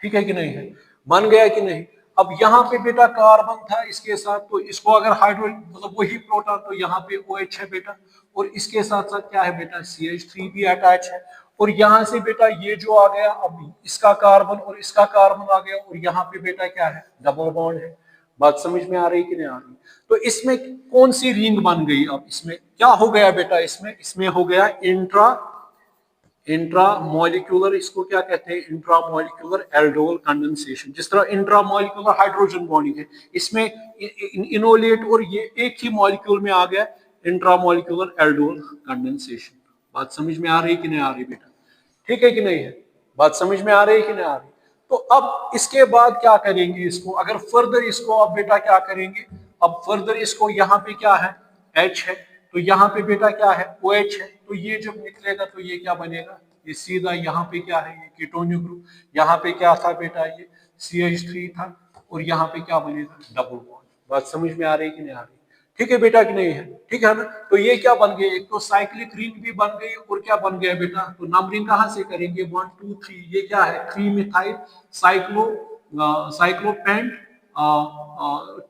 ठीक है कि नहीं है? बन गया कि नहीं? अब यहाँ पे बेटा कार्बन था इसके साथ, तो इसको अगर हाइड्रोजन मतलब वही प्रोटॉन, तो यहाँ पे OH है बेटा, और इसके साथ साथ क्या है बेटा? CH3 भी अटैच है। और यहाँ से बेटा ये जो आ गया, अब इसका कार्बन और इसका कार्बन आ गया, और यहाँ पे बेटा क्या है? डबल बॉन्ड है। बात समझ में आ रही कि नहीं आ रही? तो इसमें कौन सी रिंग बन गई? अब इसमें क्या हो गया बेटा? इसमें हो गया इंट्रामोलिकुलर, इसको क्या कहते हैं? Intramolecular aldol condensation. जिस तरह इंट्रामोलिकुलर हाइड्रोजन बॉन्डिंग है, इसमें इनोलेट और ये एक ही मॉलिक्यूल में आ गया इंट्रामोलिकुलर एल्डोल कंडेंसेशन। बात समझ में आ रही कि नहीं आ रही बेटा? ठीक है कि नहीं है? बात समझ में आ रही कि नहीं आ रही? तो अब इसके बाद क्या करेंगे? इसको अगर फर्दर इसको अब बेटा क्या करेंगे? अब फर्दर इसको यहाँ पे क्या है? H है, तो यहाँ पे बेटा क्या है? OH है। तो ये जब निकलेगा तो ये क्या बनेगा? ये सीधा यहाँ पे क्या है? ये कीटोनिक ग्रुप। यहाँ पे क्या था बेटा? ये CH3 था, और यहाँ पे क्या बनेगा? Double bond. बात समझ में आ रही कि नहीं आ रही? ठीक है बेटा कि नहीं है? ठीक है ना? तो ये क्या बन गया? एक तो साइक्लिक रिंग भी बन गई, और क्या बन गया बेटा? तो नंबरिंग कहां से करेंगे? 1 2 3। ये क्या है? 3 मिथाइल साइक्लोपेंट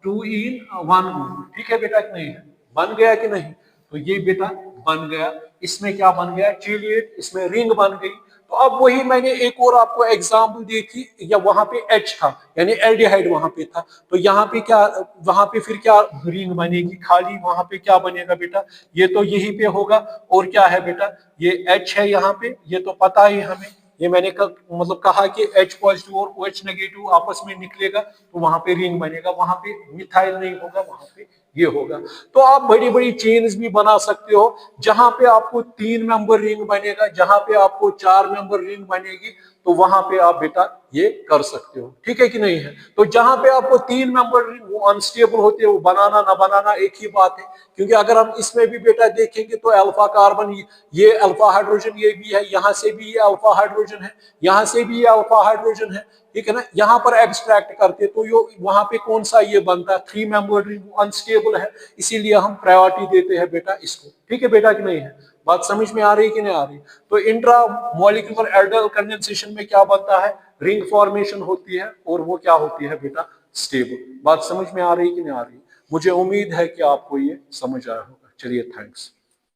2 इन 1। ठीक है बेटा कि नहीं है? बन गया कि नहीं? तो ये बेटा बन गया। इसमें क्या बन गया? चेलिएट। इसमें रिंग बन गई। तो अब वही मैंने एक और आपको एग्जांपल दी थी, या वहां पे H था यानी एल्डिहाइड वहां पे था, तो यहाँ पे क्या, वहां पे फिर क्या रिंग बनेगी? खाली वहां पे क्या बनेगा बेटा? ये तो यहीं पे होगा, और क्या है बेटा? ये H है यहाँ पे, ये तो पता ही हमें। ये मैंने मतलब कहा कि H पॉजिटिव और OH नेगेटिव आपस में निकलेगा, तो वहां पे रिंग बनेगा। वहां पे मिथाइल नहीं होगा, वहां पे ये होगा। तो आप बड़ी बड़ी चेन्स भी बना सकते हो, जहां पे आपको 3 मेंबर रिंग बनेगा, जहां पे आपको 4 मेंबर रिंग बनेगी, तो वहां पे आप बेटा ये कर सकते हो। ठीक है कि नहीं है? तो जहां पे आपको 3 मेंबर रिंग वो अनस्टेबल होते हैं, वो बनाना ना बनाना एक ही बात है। क्योंकि अगर हम इसमें भी बेटा देखेंगे तो अल्फा कार्बन, ये अल्फा हाइड्रोजन ये भी है, यहां से भी ये अल्फा हाइड्रोजन है, यहां से भी ये अल्फा हाइड्रोजन है। ठीक है ना? यहां पर एब्स्ट्रैक्ट करते तो यो वहां पे कौन सा ये बनता है? 3 मेंबर रिंग अनस्टेबल है, इसीलिए हम प्रायोरिटी देते हैं बेटा इसको। ठीक है बेटा कि नहीं है? बात समझ में आ रही कि नहीं आ रही? तो इंट्रा मॉलिक्यूलर एल्डोल कंडेंसेशन में क्या बनता है? रिंग फॉर्मेशन होती है, और वो क्या होती है बेटा? स्टेबल। बात समझ में आ रही कि नहीं आ रही? मुझे उम्मीद है कि आपको ये समझ आया होगा। चलिए, थैंक्स।